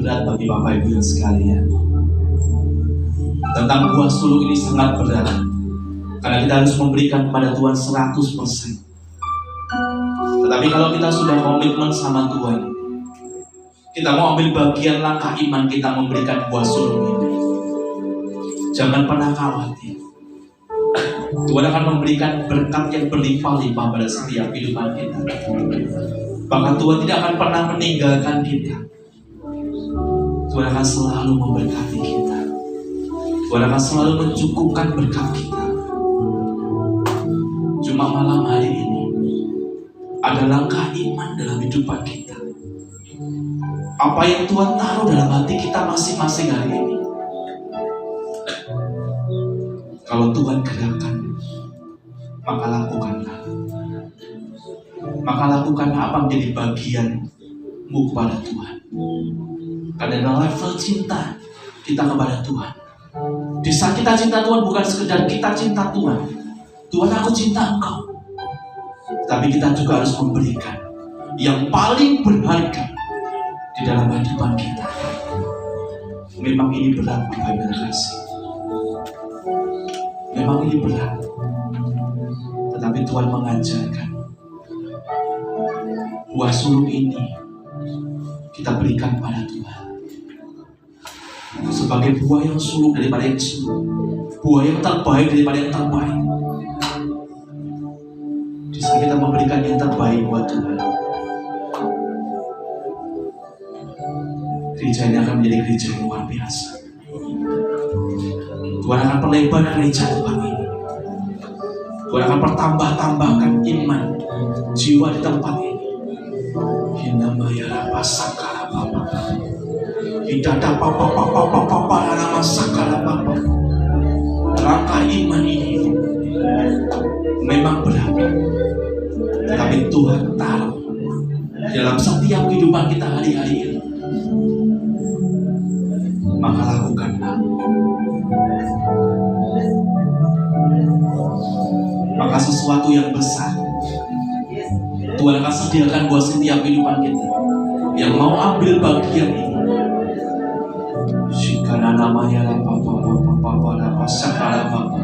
berat bagi Bapak Ibu yang sekalian. Tentang buah sulung ini sangat berat, karena kita harus memberikan kepada Tuhan 100%. Tetapi kalau kita sudah komitmen sama Tuhan, kita mau ambil bagian langkah iman kita memberikan buah sulung ini, jangan pernah khawatir. Tuhan akan memberikan berkat yang berlimpah-limpah pada setiap kehidupan kita. Bahkan Tuhan tidak akan pernah meninggalkan kita. Tuhan akan selalu memberkati kita. Tuhan akan selalu mencukupkan berkat kita. Cuma malam hari ini ada langkah iman dalam hidupan kita. Apa yang Tuhan taruh dalam hati kita masing-masing hari ini, kalau Tuhan gerakkan, maka lakukanlah. Maka lakukanlah apa menjadi bagianmu kepada Tuhan. Karena dalam level cinta kita kepada Tuhan, di saat kita cinta Tuhan bukan sekedar kita cinta Tuhan, Tuhan aku cinta Engkau, tapi kita juga harus memberikan yang paling berharga di dalam kehidupan kita. Memang ini berat, Bapak Ibu kasih. Memang ini berat, tetapi Tuhan mengajarkan buah sulung ini kita berikan pada Tuhan sebagai buah yang sulung daripada yang sulung, buah yang terbaik daripada yang terbaik. Di saat kita memberikan yang terbaik buat Tuhan, gereja ini akan menjadi gereja yang luar biasa. Tuhan akan perlebar gereja Tuhan ini. Tuhan akan pertambah-tambahkan iman jiwa di tempat ini. Hinamaya pasakala papa, hidada papa nama sakala papa. Langkah iman ini memang berat, tetapi Tuhan taruh dalam setiap kehidupan kita hari-hari ini. Maka lakukanlah. Maka sesuatu yang besar Tuhan akan sediakan buat setiap kehidupan kita yang mau ambil bagian ini. Shikana namanya papa sakala papa.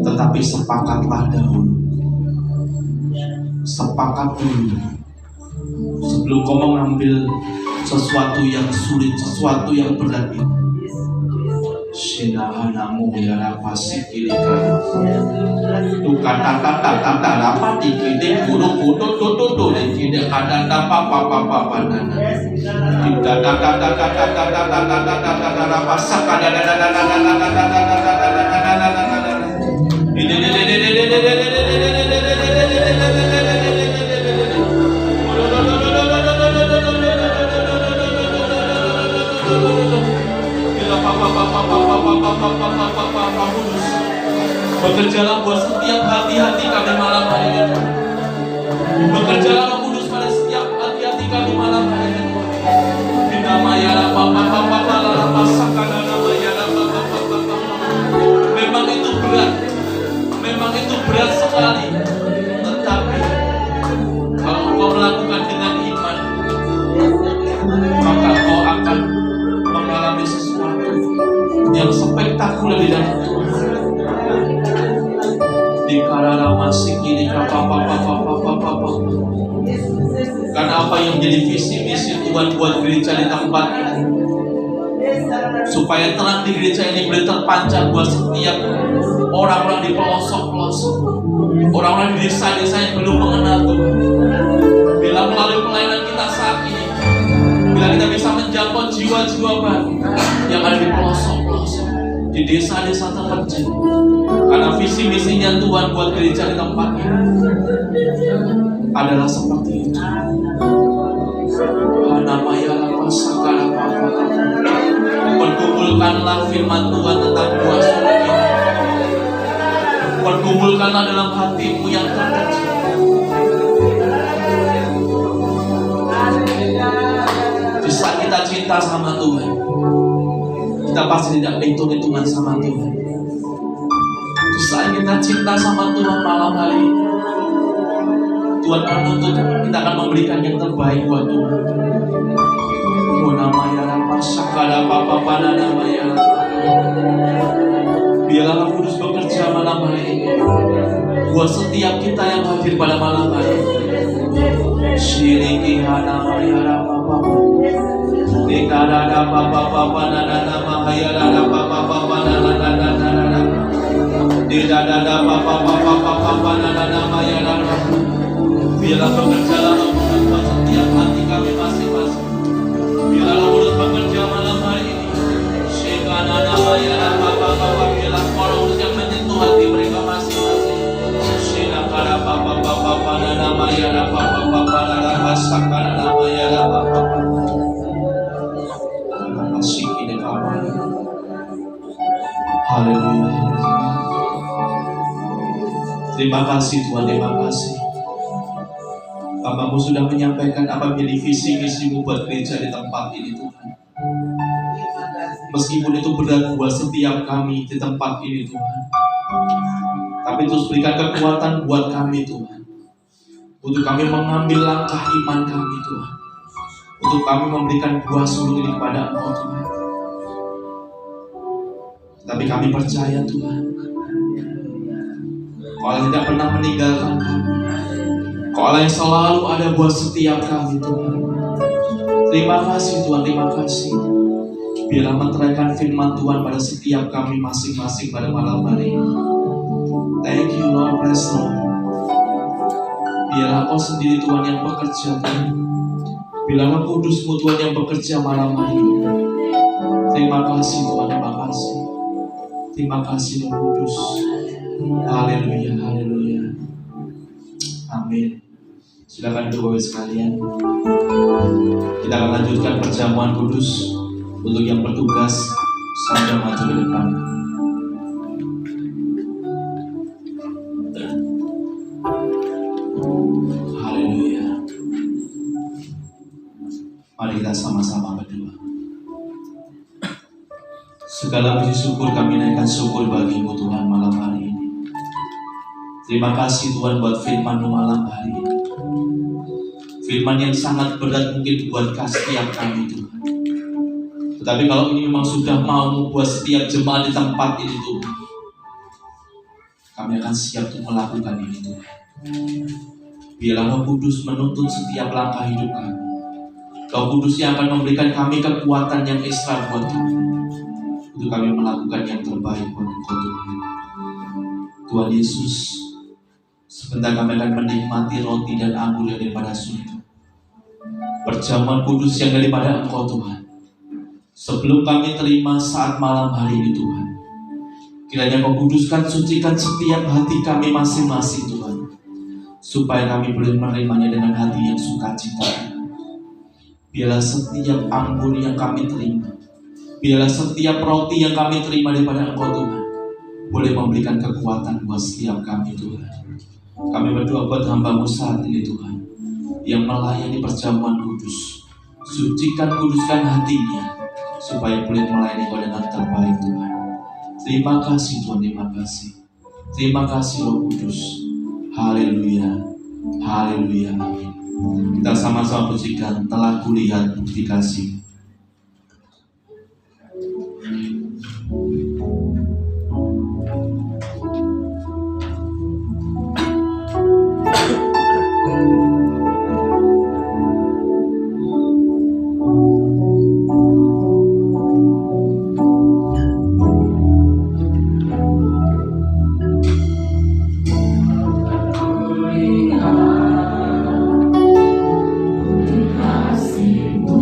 Tetapi sepakatlah dahulu. Sepakat dulu sebelum kau mengambil sesuatu yang sulit, sesuatu yang berat ini. Sinahanamu ya pasikilika. Tu kata dapat dikide guru tutu dikide kata apa nana. Kita bekerjalah buat setiap hati-hati kami malam hari ini. Bekerjalah Roh Kudus pada setiap hati-hati kami malam hari ini. Di nama ya memang itu berat. Memang itu berat sekali. Tetapi kalau kau melakukan dengan iman, maka kau akan mengalami sesuatu yang spektakuler di dalam Tuhan. Di karena masih kini papa. Karena apa yang menjadi visi misi Tuhan buat gereja di tempat ini, supaya terang di gereja ini boleh terpancar buat setiap orang-orang di pelosok-pelosok, orang-orang di desa-desa yang belum mengenal Tuhan. Bila melalui pelayanan kita saat ini, bila kita bisa menjangkau jiwa-jiwa baru yang ada di pelosok-pelosok, di desa-desa terpencil, karena visi misinya Tuhan buat gereja di tempat ini adalah seperti itu. Pergumulkanlah firman Tuhan tentang buah sulung ini. Pergumulkanlah dalam hatimu yang terkecil. Di saat kita cinta sama Tuhan, kita pasti tidak hitung-hitungan sama Tuhan. Di saat kita cinta sama Tuhan malam hari ini, Tuhan menuntut kita akan memberikan yang terbaik buat Tuhan. Oh namanya apa sakala papa namanya. Biarlah Roh Kudus bekerja malam hari ini buat setiap kita yang hadir pada malam hari ini. Shiriki hana maya papa. Dekada papa nana maya papa nana. Dekada papa nana maya. Biarlah bekerjalah Roh Kudus buat setiap hati kami masing-masing. Biarlah Roh Kudus bekerja malam hari ini. Shekana namanya papa. Biarlah Roh Kudus yang menyentuh hati mereka masing-masing. Shekana papa namanya papa nana sakana namanya papa. Kasih ini kami. Haleluya. Terima kasih Tuhan, terima kasih. Bapamu sudah menyampaikan apa menjadi visi-misimu buat gereja di tempat ini Tuhan. Meskipun itu berat buat setiap kami di tempat ini Tuhan, tapi terus berikan kekuatan buat kami Tuhan, untuk kami mengambil langkah iman kami Tuhan, untuk kami memberikan buah sulung ini kepada Engkau Tuhan. Tapi kami percaya Tuhan, Kau Allah tidak pernah meninggalkan kami. Kau Allah yang selalu ada buat setiap kami Tuhan. Terima kasih Tuhan, terima kasih. Biarlah meteraikan firman Tuhan pada setiap kami masing-masing pada malam hari ini. Thank you Lord, praise Lord. Biarlah Kau sendiri Tuhan yang bekerja Tuhan. Biarlah Kudus-Mu Tuhan yang bekerja malam hari ini. Terima kasih Tuhan, terima kasih. Terima kasih Roh Kudus. Haleluya, haleluya. Amin. Silakan Bapak sekalian. Kita akan lanjutkan perjamuan kudus. Untuk yang bertugas sambil maju ke depan. Haleluya. Mari kita sama-sama berdoa. Segala puji syukur kami naikkan syukur bagi-Mu Tuhan malam hari ini. Terima kasih Tuhan buat firman-Mu malam hari ini. Firman yang sangat berat mungkin buat setiap kami Tuhan. Tetapi kalau ini memang sudah mau membuat setiap jemaat di tempat ini Tuhan, kami akan siap untuk melakukan ini Tuhan. Biarlah Roh Kudus menuntun setiap langkah hidup kami. Roh Kudus yang akan memberikan kami kekuatan yang ekstra buat kami, untuk kami melakukan yang terbaik buat Engkau Tuhan. Tuhan Yesus, sebentar kami akan menikmati roti dan anggur yang daripada surga. Perjamuan kudus yang daripada Engkau Tuhan. Sebelum kami terima saat malam hari ini Tuhan, kiranya Kau kuduskan, sucikan setiap hati kami masing-masing Tuhan, supaya kami boleh menerimanya dengan hati yang sukacita. Biarlah setiap anggur yang kami terima, biarlah setiap roti yang kami terima daripada Engkau Tuhan, boleh memberikan kekuatan buat setiap kami Tuhan. Kami berdoa buat hamba-Mu saat ini Tuhan, yang melayani perjamuan kudus. Sucikan, kuduskan hatinya, supaya boleh melayani Kau dengan terbaik Tuhan. Terima kasih Tuhan, terima kasih. Terima kasih Roh Kudus. Haleluya, haleluya, amin. Kita sama-sama pujikan, telah kulihat bukti kasih. Kasih-Mu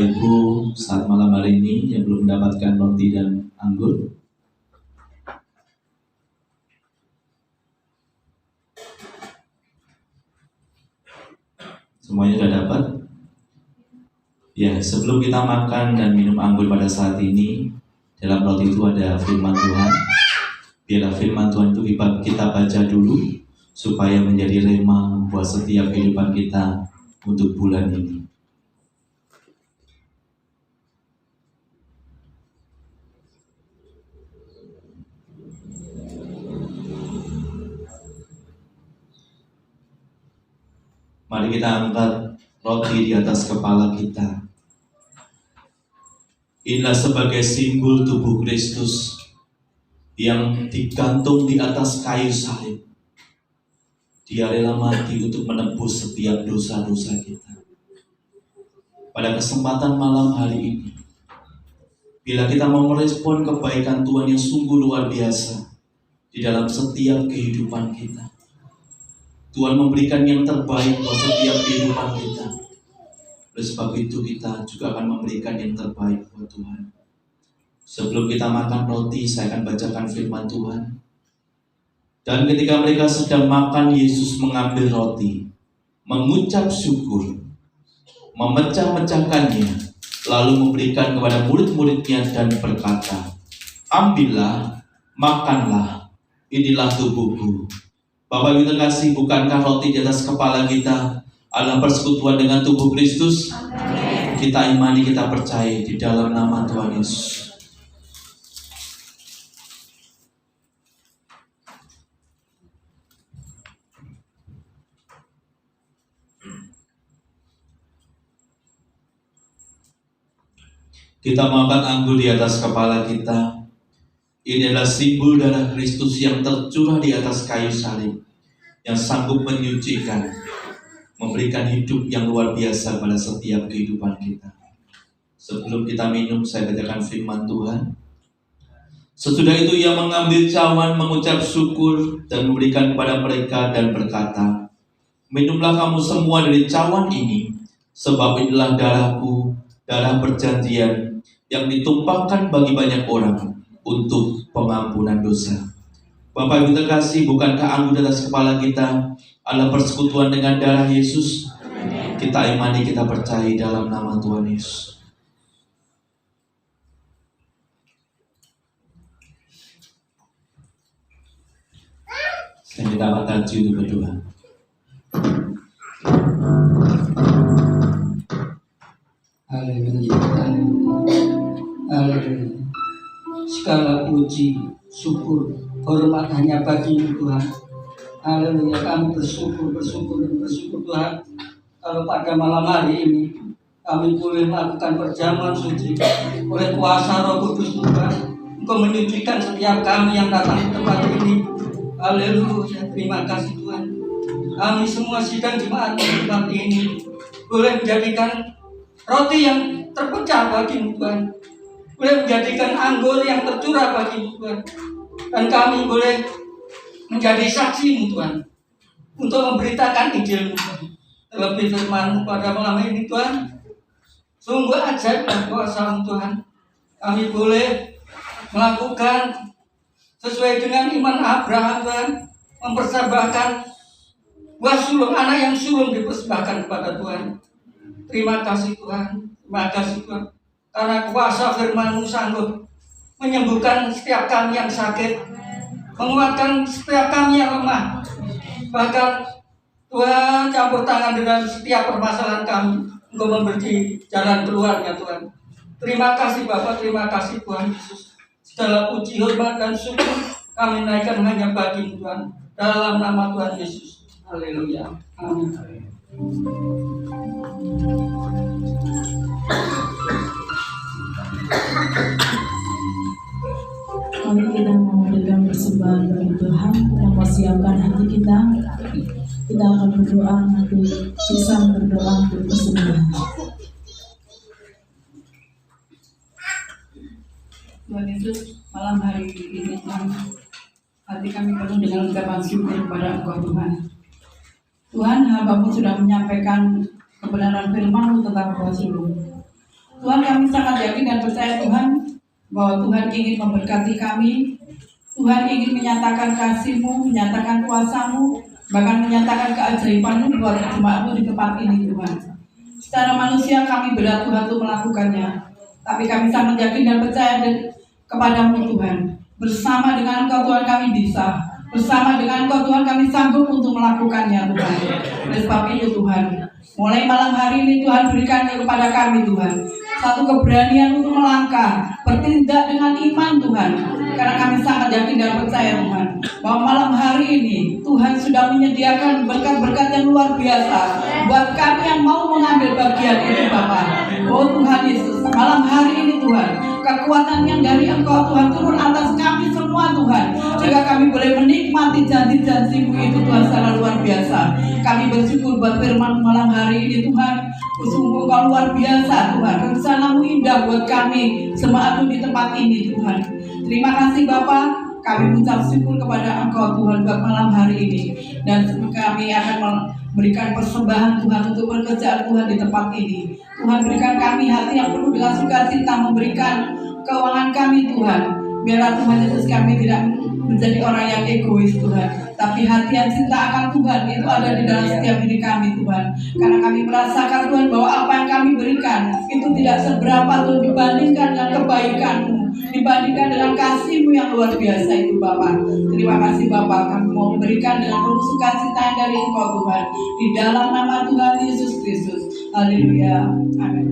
Bapak Ibu saat malam hari ini yang belum mendapatkan roti dan anggur? Semuanya sudah dapat? Ya, sebelum kita makan dan minum anggur pada saat ini, dalam roti itu ada firman Tuhan. Biarlah firman Tuhan itu kita baca dulu, supaya menjadi rema buat setiap kehidupan kita untuk bulan ini. Mari kita angkat roti di atas kepala kita. Inilah sebagai simbol tubuh Kristus yang digantung di atas kayu salib. Dia rela mati untuk menebus setiap dosa-dosa kita. Pada kesempatan malam hari ini, bila kita mau merespon kebaikan Tuhan yang sungguh luar biasa di dalam setiap kehidupan kita, Tuhan memberikan yang terbaik buat setiap kehidupan kita. Oleh sebab itu kita juga akan memberikan yang terbaik buat Tuhan. Sebelum kita makan roti, saya akan bacakan firman Tuhan. Dan ketika mereka sedang makan, Yesus mengambil roti, mengucap syukur, memecah-mecahkannya, lalu memberikan kepada murid-muridnya dan berkata, "Ambillah, makanlah, inilah tubuhku." Bapak Ibu terkasih, bukankah roti di atas kepala kita adalah persekutuan dengan tubuh Kristus? Amen. Kita imani, kita percaya di dalam nama Tuhan Yesus. Kita makan anggur di atas kepala kita. Ini adalah simbol darah Kristus yang tercurah di atas kayu salib, yang sanggup menyucikan, memberikan hidup yang luar biasa pada setiap kehidupan kita. Sebelum kita minum, saya bacakan firman Tuhan. Sesudah itu ia mengambil cawan, mengucap syukur, dan memberikan kepada mereka dan berkata, "Minumlah kamu semua dari cawan ini, sebab inilah darahku, darah perjanjian, yang ditumpahkan bagi banyak orang untuk pengampunan dosa." Bapak Ibu terkasih, bukankah anggur di atas kepala kita adalah persekutuan dengan darah Yesus? Amen. Kita imani, kita percaya dalam nama Tuhan Yesus. Saya minta Pak Taji untuk berdoa. Haleluya, haleluya. Segala puji, syukur, hormat hanya bagi-Mu Tuhan. Haleluya, kami bersyukur Tuhan. Kalau pada malam hari ini kami boleh melakukan perjamuan suci oleh kuasa Roh Kudus Tuhan, Engkau menyucikan setiap kami yang datang ke tempat ini. Haleluya, terima kasih Tuhan. Kami semua sidang jemaat di tempat ini boleh menjadikan roti yang terpecah bagi-Mu Tuhan, boleh menjadikan anggur yang tercurah bagi-Mu Tuhan, dan kami boleh menjadi saksi-Mu Tuhan untuk memberitakan Injil-Mu Tuhan. Terlebih firman-Mu pada malam ini Tuhan, sungguh ajaib dan kuasa-Mu Tuhan. Kami boleh melakukan sesuai dengan iman Abraham Tuhan, mempersembahkan buah sulung, anak yang sulung dipersembahkan kepada Tuhan. Terima kasih Tuhan, terima kasih Tuhan, karena kuasa firman-Mu sanggup menyembuhkan setiap kami yang sakit, menguatkan setiap kami yang lemah. Bahkan Tuhan campur tangan dengan setiap permasalahan kami, Engkau memberi jalan keluarnya Tuhan. Terima kasih Bapa, terima kasih Tuhan Yesus. Segala puji, hormat, dan syukur kami naikkan hanya bagi-Mu Tuhan, dalam nama Tuhan Yesus. Haleluya, amin. Mari kita memberikan persembahan bagi Tuhan, yang mempersiapkan hati kita. Kita akan berdoa, nanti sisa berdoa untuk persembahan. Tuhan Yesus, malam hari ini Tuhan, hati kami penuh dengan ucapan syukur kepada Engkau Tuhan. Tuhan, hamba-Mu sudah menyampaikan kebenaran firman-Mu tentang buah sulung. Tuhan, kami sangat yakin dan percaya Tuhan bahwa Tuhan ingin memberkati kami. Tuhan ingin menyatakan kasih-Mu, menyatakan kuasa-Mu, bahkan menyatakan keajaiban-Mu buat jemaat-Mu di tempat ini Tuhan. Secara manusia kami berat Tuhan untuk melakukannya, tapi kami sangat yakin dan percaya kepada-Mu Tuhan. Bersama dengan Engkau Tuhan kami bisa, bersama dengan Engkau Tuhan kami sanggup untuk melakukannya Tuhan. Oleh sebab itu Tuhan, mulai malam hari ini Tuhan berikan kepada kami Tuhan satu keberanian untuk melangkah, bertindak dengan iman Tuhan. Karena kami sangat yakin dan percaya Tuhan bahwa malam hari ini Tuhan sudah menyediakan berkat-berkat yang luar biasa buat kami yang mau mengambil bagian itu Bapa. Oh Tuhan Yesus, malam hari ini Tuhan, kekuatan yang dari Engkau Tuhan turun atas kami semua Tuhan, sehingga kami boleh menikmati janji-janji-Mu itu Tuhan secara luar biasa. Kami bersyukur buat firman malam hari ini Tuhan. Sungguh Engkau luar biasa Tuhan, rencana-Mu indah buat kami jemaat-Mu di tempat ini Tuhan. Terima kasih Bapa. Kami mengucap syukur kepada Engkau Tuhan buat malam hari ini, dan kami akan memberikan persembahan Tuhan untuk pekerjaan Tuhan di tempat ini. Tuhan, berikan kami hati yang penuh dengan sukacita memberikan keuangan kami Tuhan. Biarlah Tuhan Yesus kami tidak menjadi orang yang egois Tuhan, tapi hati yang cinta akan Tuhan itu ada di dalam setiap diri kami Tuhan. Karena kami merasakan Tuhan bahwa apa yang kami berikan itu tidak seberapa Tuhan dibandingkan dengan kebaikan-Mu, dibandingkan dengan kasih-Mu yang luar biasa itu Bapa. Terima kasih Bapa, kami mau memberikan dengan penuh sukacita yang dari Engkau Tuhan, di dalam nama Tuhan Yesus Kristus. Haleluya. Amin.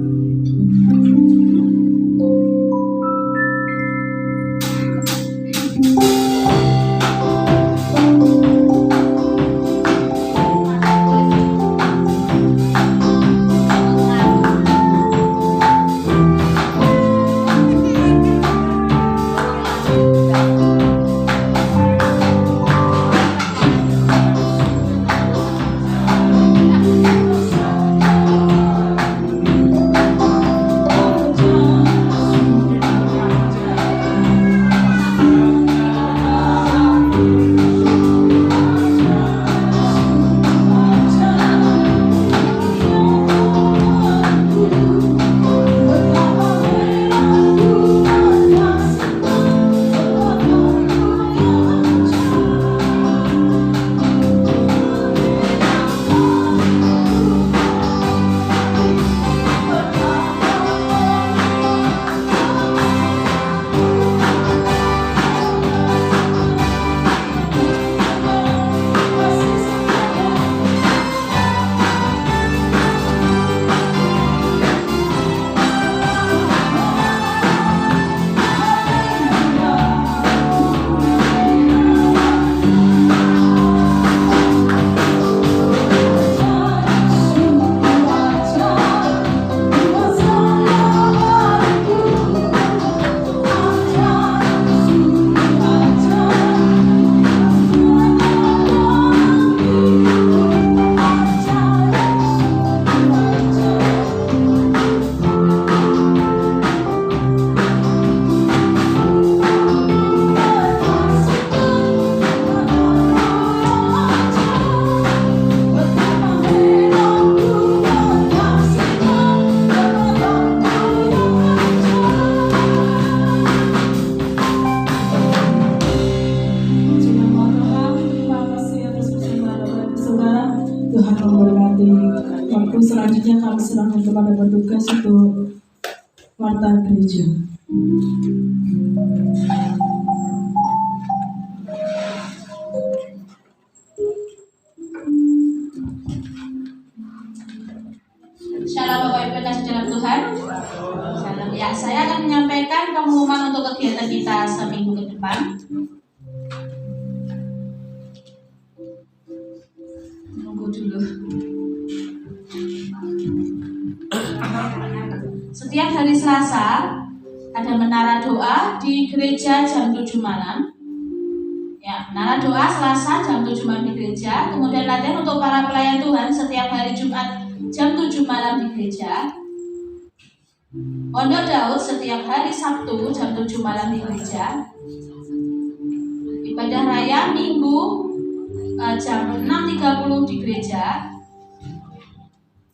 Selanjutnya kami serahkan kepada petugas untuk warta gereja. Shalom Bapak Ibu kasih dalam Tuhan. Shalom. Ya, saya akan menyampaikan pengumuman untuk kegiatan kita seminggu ke depan. Tunggu dulu. Setiap hari Selasa ada menara doa di gereja jam 7 malam. Ya, menara doa Selasa jam 7 malam di gereja. Kemudian latihan untuk para pelayan Tuhan setiap hari Jumat jam 7 malam di gereja. Pondok Daud setiap hari Sabtu jam 7 malam di gereja. Ibadah raya Minggu jam 6.30 di gereja.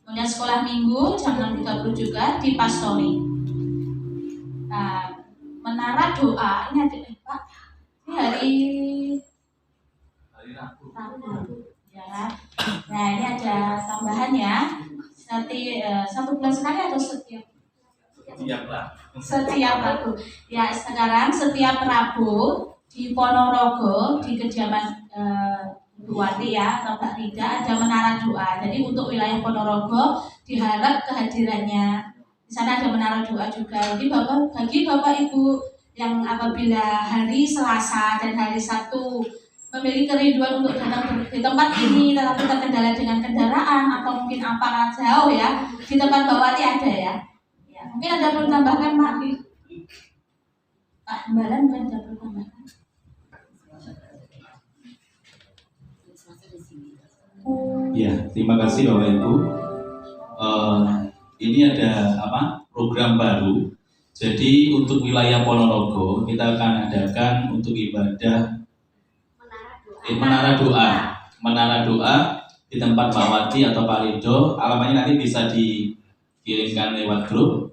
Kemudian sekolah minggu jam 6.30 juga di Pastori. Nah, menara doa ini ada Pak. Ini hari Rabu. Ya. Nah, ini ada tambahan ya. Satu bulan sekali atau setiap Rabu. Ya, sekarang setiap Rabu di Ponorogo di kediaman Bu Wati ya atau Mbak Rida ada menara doa. Jadi untuk wilayah Ponorogo diharap kehadirannya. Di sana ada menara doa juga. Jadi bagi Bapak Ibu yang apabila hari Selasa dan hari Sabtu memiliki kerinduan untuk datang di tempat ini tetapi terkendala dengan kendaraan atau mungkin apa jauh ya, di tempat Mbak Wati ada ya. Ya, mungkin ada perlu tambahkan Pak Hembalan, mungkin ada perlu tambahkan. Ya, terima kasih Bapak Ibu. Ini ada program baru. Jadi untuk wilayah Ponorogo kita akan adakan untuk ibadah menara doa di tempat Pak Wati atau Pak Rido. Alamatnya nanti bisa dikirimkan lewat grup.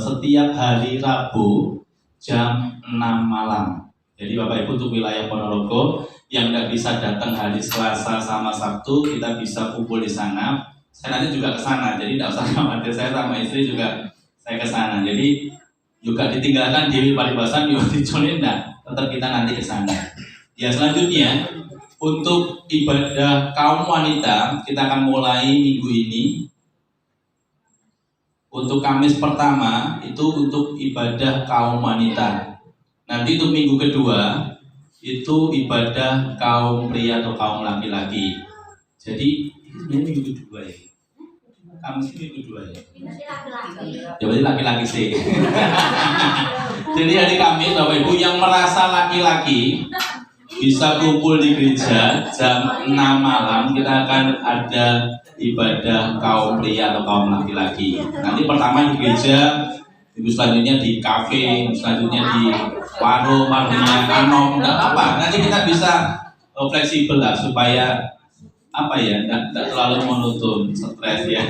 Setiap hari Rabu jam 6 malam. Jadi Bapak Ibu untuk wilayah Ponorogo yang tidak bisa datang hari Selasa sama Sabtu, kita bisa kumpul di sana. Saya nanti juga ke sana, jadi tidak usah khawatir, saya sama istri juga saya ke sana. Jadi juga ditinggalkan di paribasan di Wadicolin, tetap kita nanti ke sana. Ya, selanjutnya untuk ibadah kaum wanita kita akan mulai minggu ini. Untuk Kamis pertama itu untuk ibadah kaum wanita. Nanti untuk minggu kedua itu ibadah kaum pria atau kaum laki-laki. Jadi ini minggu kedua ya. Kamis ini minggu kedua ya. Ya berarti laki-laki sih. Jadi hari Kamis Bapak Ibu yang merasa laki-laki bisa kumpul di gereja jam 6 malam. Kita akan ada ibadah kaum pria atau kaum laki-laki. Nanti pertama di gereja, minggu selanjutnya di kafe, minggu selanjutnya di warungnya Anom, nanti kita bisa fleksibel lah supaya tidak terlalu monoton, stres ya.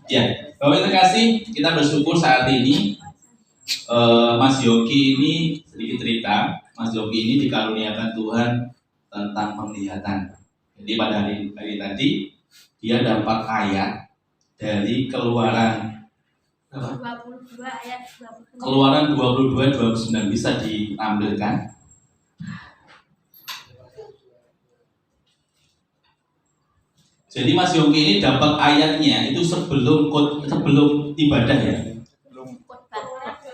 Ya, Bapak terima kasih. Kita bersyukur saat ini Mas Yogi ini sedikit cerita. Mas Yogi ini dikaruniakan Tuhan tentang penglihatan. Jadi pada hari tadi dia dapat ayat dari Keluaran 22 ayat 29. Keluaran 22-29 bisa ditampilkan. Jadi Mas Yogi ini dapat ayatnya itu sebelum ibadah ya.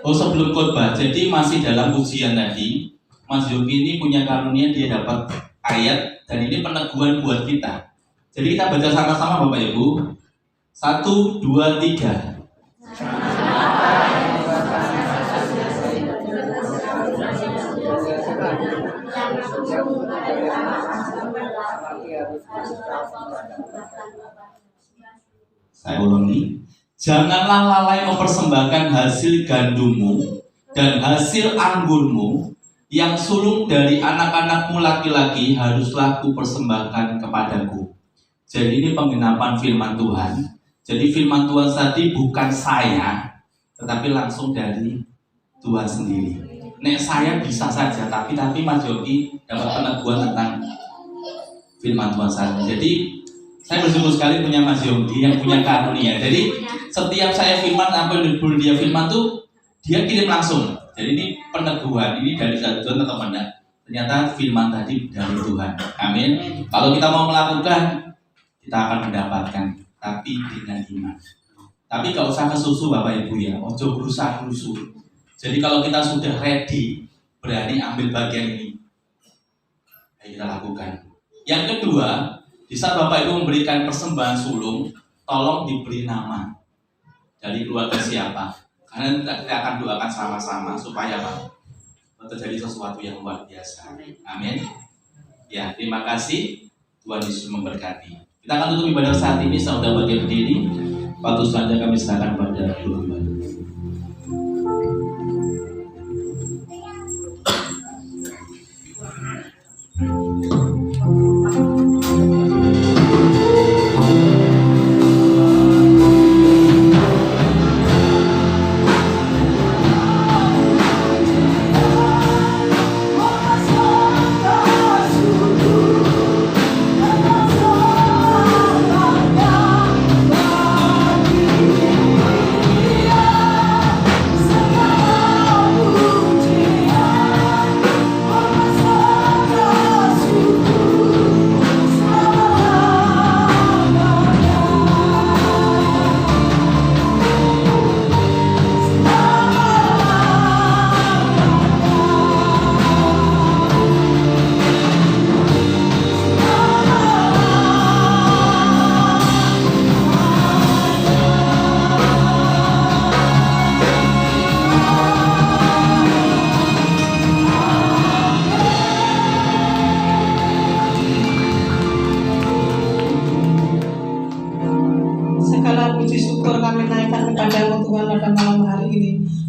Oh, sebelum khotbah. Jadi masih dalam ujian tadi. Mas Yogi ini punya karunia, dia dapat ayat dan ini peneguhan buat kita. Jadi kita baca sama-sama Bapak Ibu. 1, 2, 3. Saya ulangi. Janganlah lalai mempersembahkan hasil gandummu dan hasil anggurmu yang sulung dari anak-anakmu laki-laki haruslah kupersembahkan kepadaku. Jadi ini penggenapan firman Tuhan. Jadi firman Tuhan tadi bukan saya, tetapi langsung dari Tuhan sendiri. Nek saya bisa saja, tapi Mas Yogi dapat peneguhan tentang firman Tuhan saja. Jadi saya bersyukur sekali punya Mas Yogi yang punya karunia. Jadi setiap saya firman, apa yang dia firman tuh dia kirim langsung. Jadi ini peneguhan, ini dari Tuhan atau tidak? Ternyata firman tadi dari Tuhan. Amin. Kalau kita mau melakukan, kita akan mendapatkan, tapi dengan iman. Tapi gak usah kesusu Bapak Ibu ya, ojo berusaha rusuh. Jadi kalau kita sudah ready, berani ambil bagian ini, ayo kita lakukan. Yang kedua, di saat Bapak Ibu memberikan persembahan sulung, tolong diberi nama dari keluarga siapa. Karena kita akan doakan sama-sama supaya terjadi sesuatu yang luar biasa. Amin. Ya, terima kasih. Tuhan Yesus memberkati. Kita akan tutup ibadah saat ini. Saudara bagi berdiri. Waktu selanjutnya kami serahkan pada Tuhan.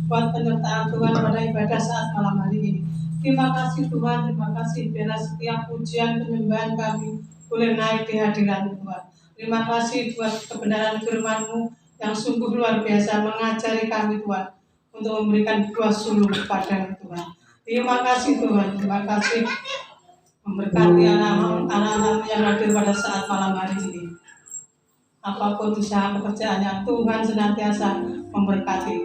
buat penyertaan Tuhan pada ibadah saat malam hari ini. Terima kasih Tuhan, terima kasih biarlah setiap pujian penyembahan kami boleh naik di hadirat Tuhan. Terima kasih buat kebenaran firman-Mu yang sungguh luar biasa mengajari kami Tuhan untuk memberikan buah sulung kepada Tuhan. Terima kasih Tuhan, terima kasih memberkati anak-anak yang hadir pada saat malam hari ini. Apapun usaha pekerjaannya, Tuhan senantiasa memberkati.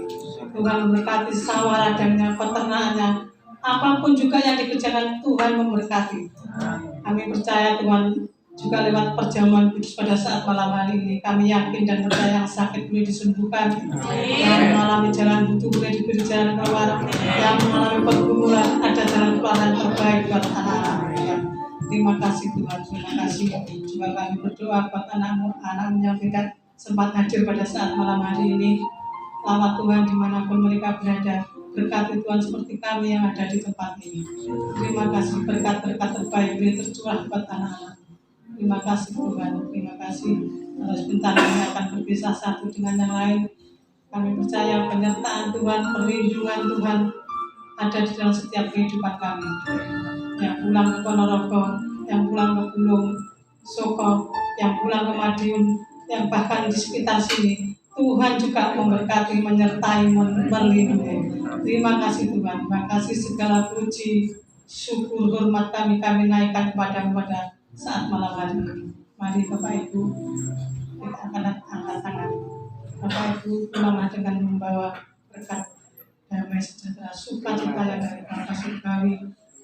Tuhan memberkati sawah ladangnya, peternaknya, apapun juga yang dikerjakan Tuhan memberkati. Kami percaya Tuhan juga lewat perjamuan kudus pada saat malam hari ini. Kami yakin dan percaya yang sakit boleh disembuhkan, yang mengalami jalan buntu boleh diberi jalan keluar, yang mengalami pergumulan ada jalan keluar yang terbaik buat anak-anak. Terima kasih Tuhan, terima kasih. Juga kami berdoa buat anak-anak yang tidak sempat hadir pada saat malam hari ini. Lawat Tuhan dimanapun mereka berada. Berkati Tuhan seperti kami yang ada di tempat ini. Terima kasih, berkat-berkat terbaik boleh tercurah buat anak-anak. Terima kasih Tuhan, terima kasih. Sebentar kami akan berpisah satu dengan yang lain. Kami percaya penyertaan Tuhan, perlindungan Tuhan ada di dalam setiap kehidupan kami. Yang pulang ke Ponorogo, yang pulang ke Bulung, Soko, yang pulang ke Madiun, yang bahkan di sekitar sini, Tuhan juga memberkati, menyertai, melindungi. Terima kasih Tuhan, terima kasih segala puji, syukur, hormat kami naikkan kepada-Mu pada saat malam hari ini. Mari Bapak Ibu, kita akan angkat tangan. Bapak Ibu pulanglah dengan membawa berkat damai sejahtera, sukacita yang dari Bapa surgawi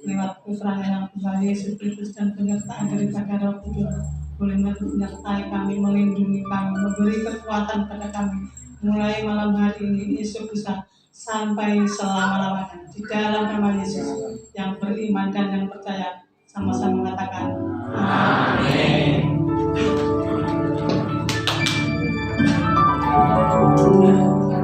lewat putranya yang Tuhan Yesus Kristus dan penyertaan daripada Roh Kudus boleh menyertai kami, melindungi kami, memberi kekuatan pada kami mulai malam hari ini, esok lusa sampai selama-lamanya di dalam nama Yesus. Yang beriman dan yang percaya sama-sama mengatakan amin.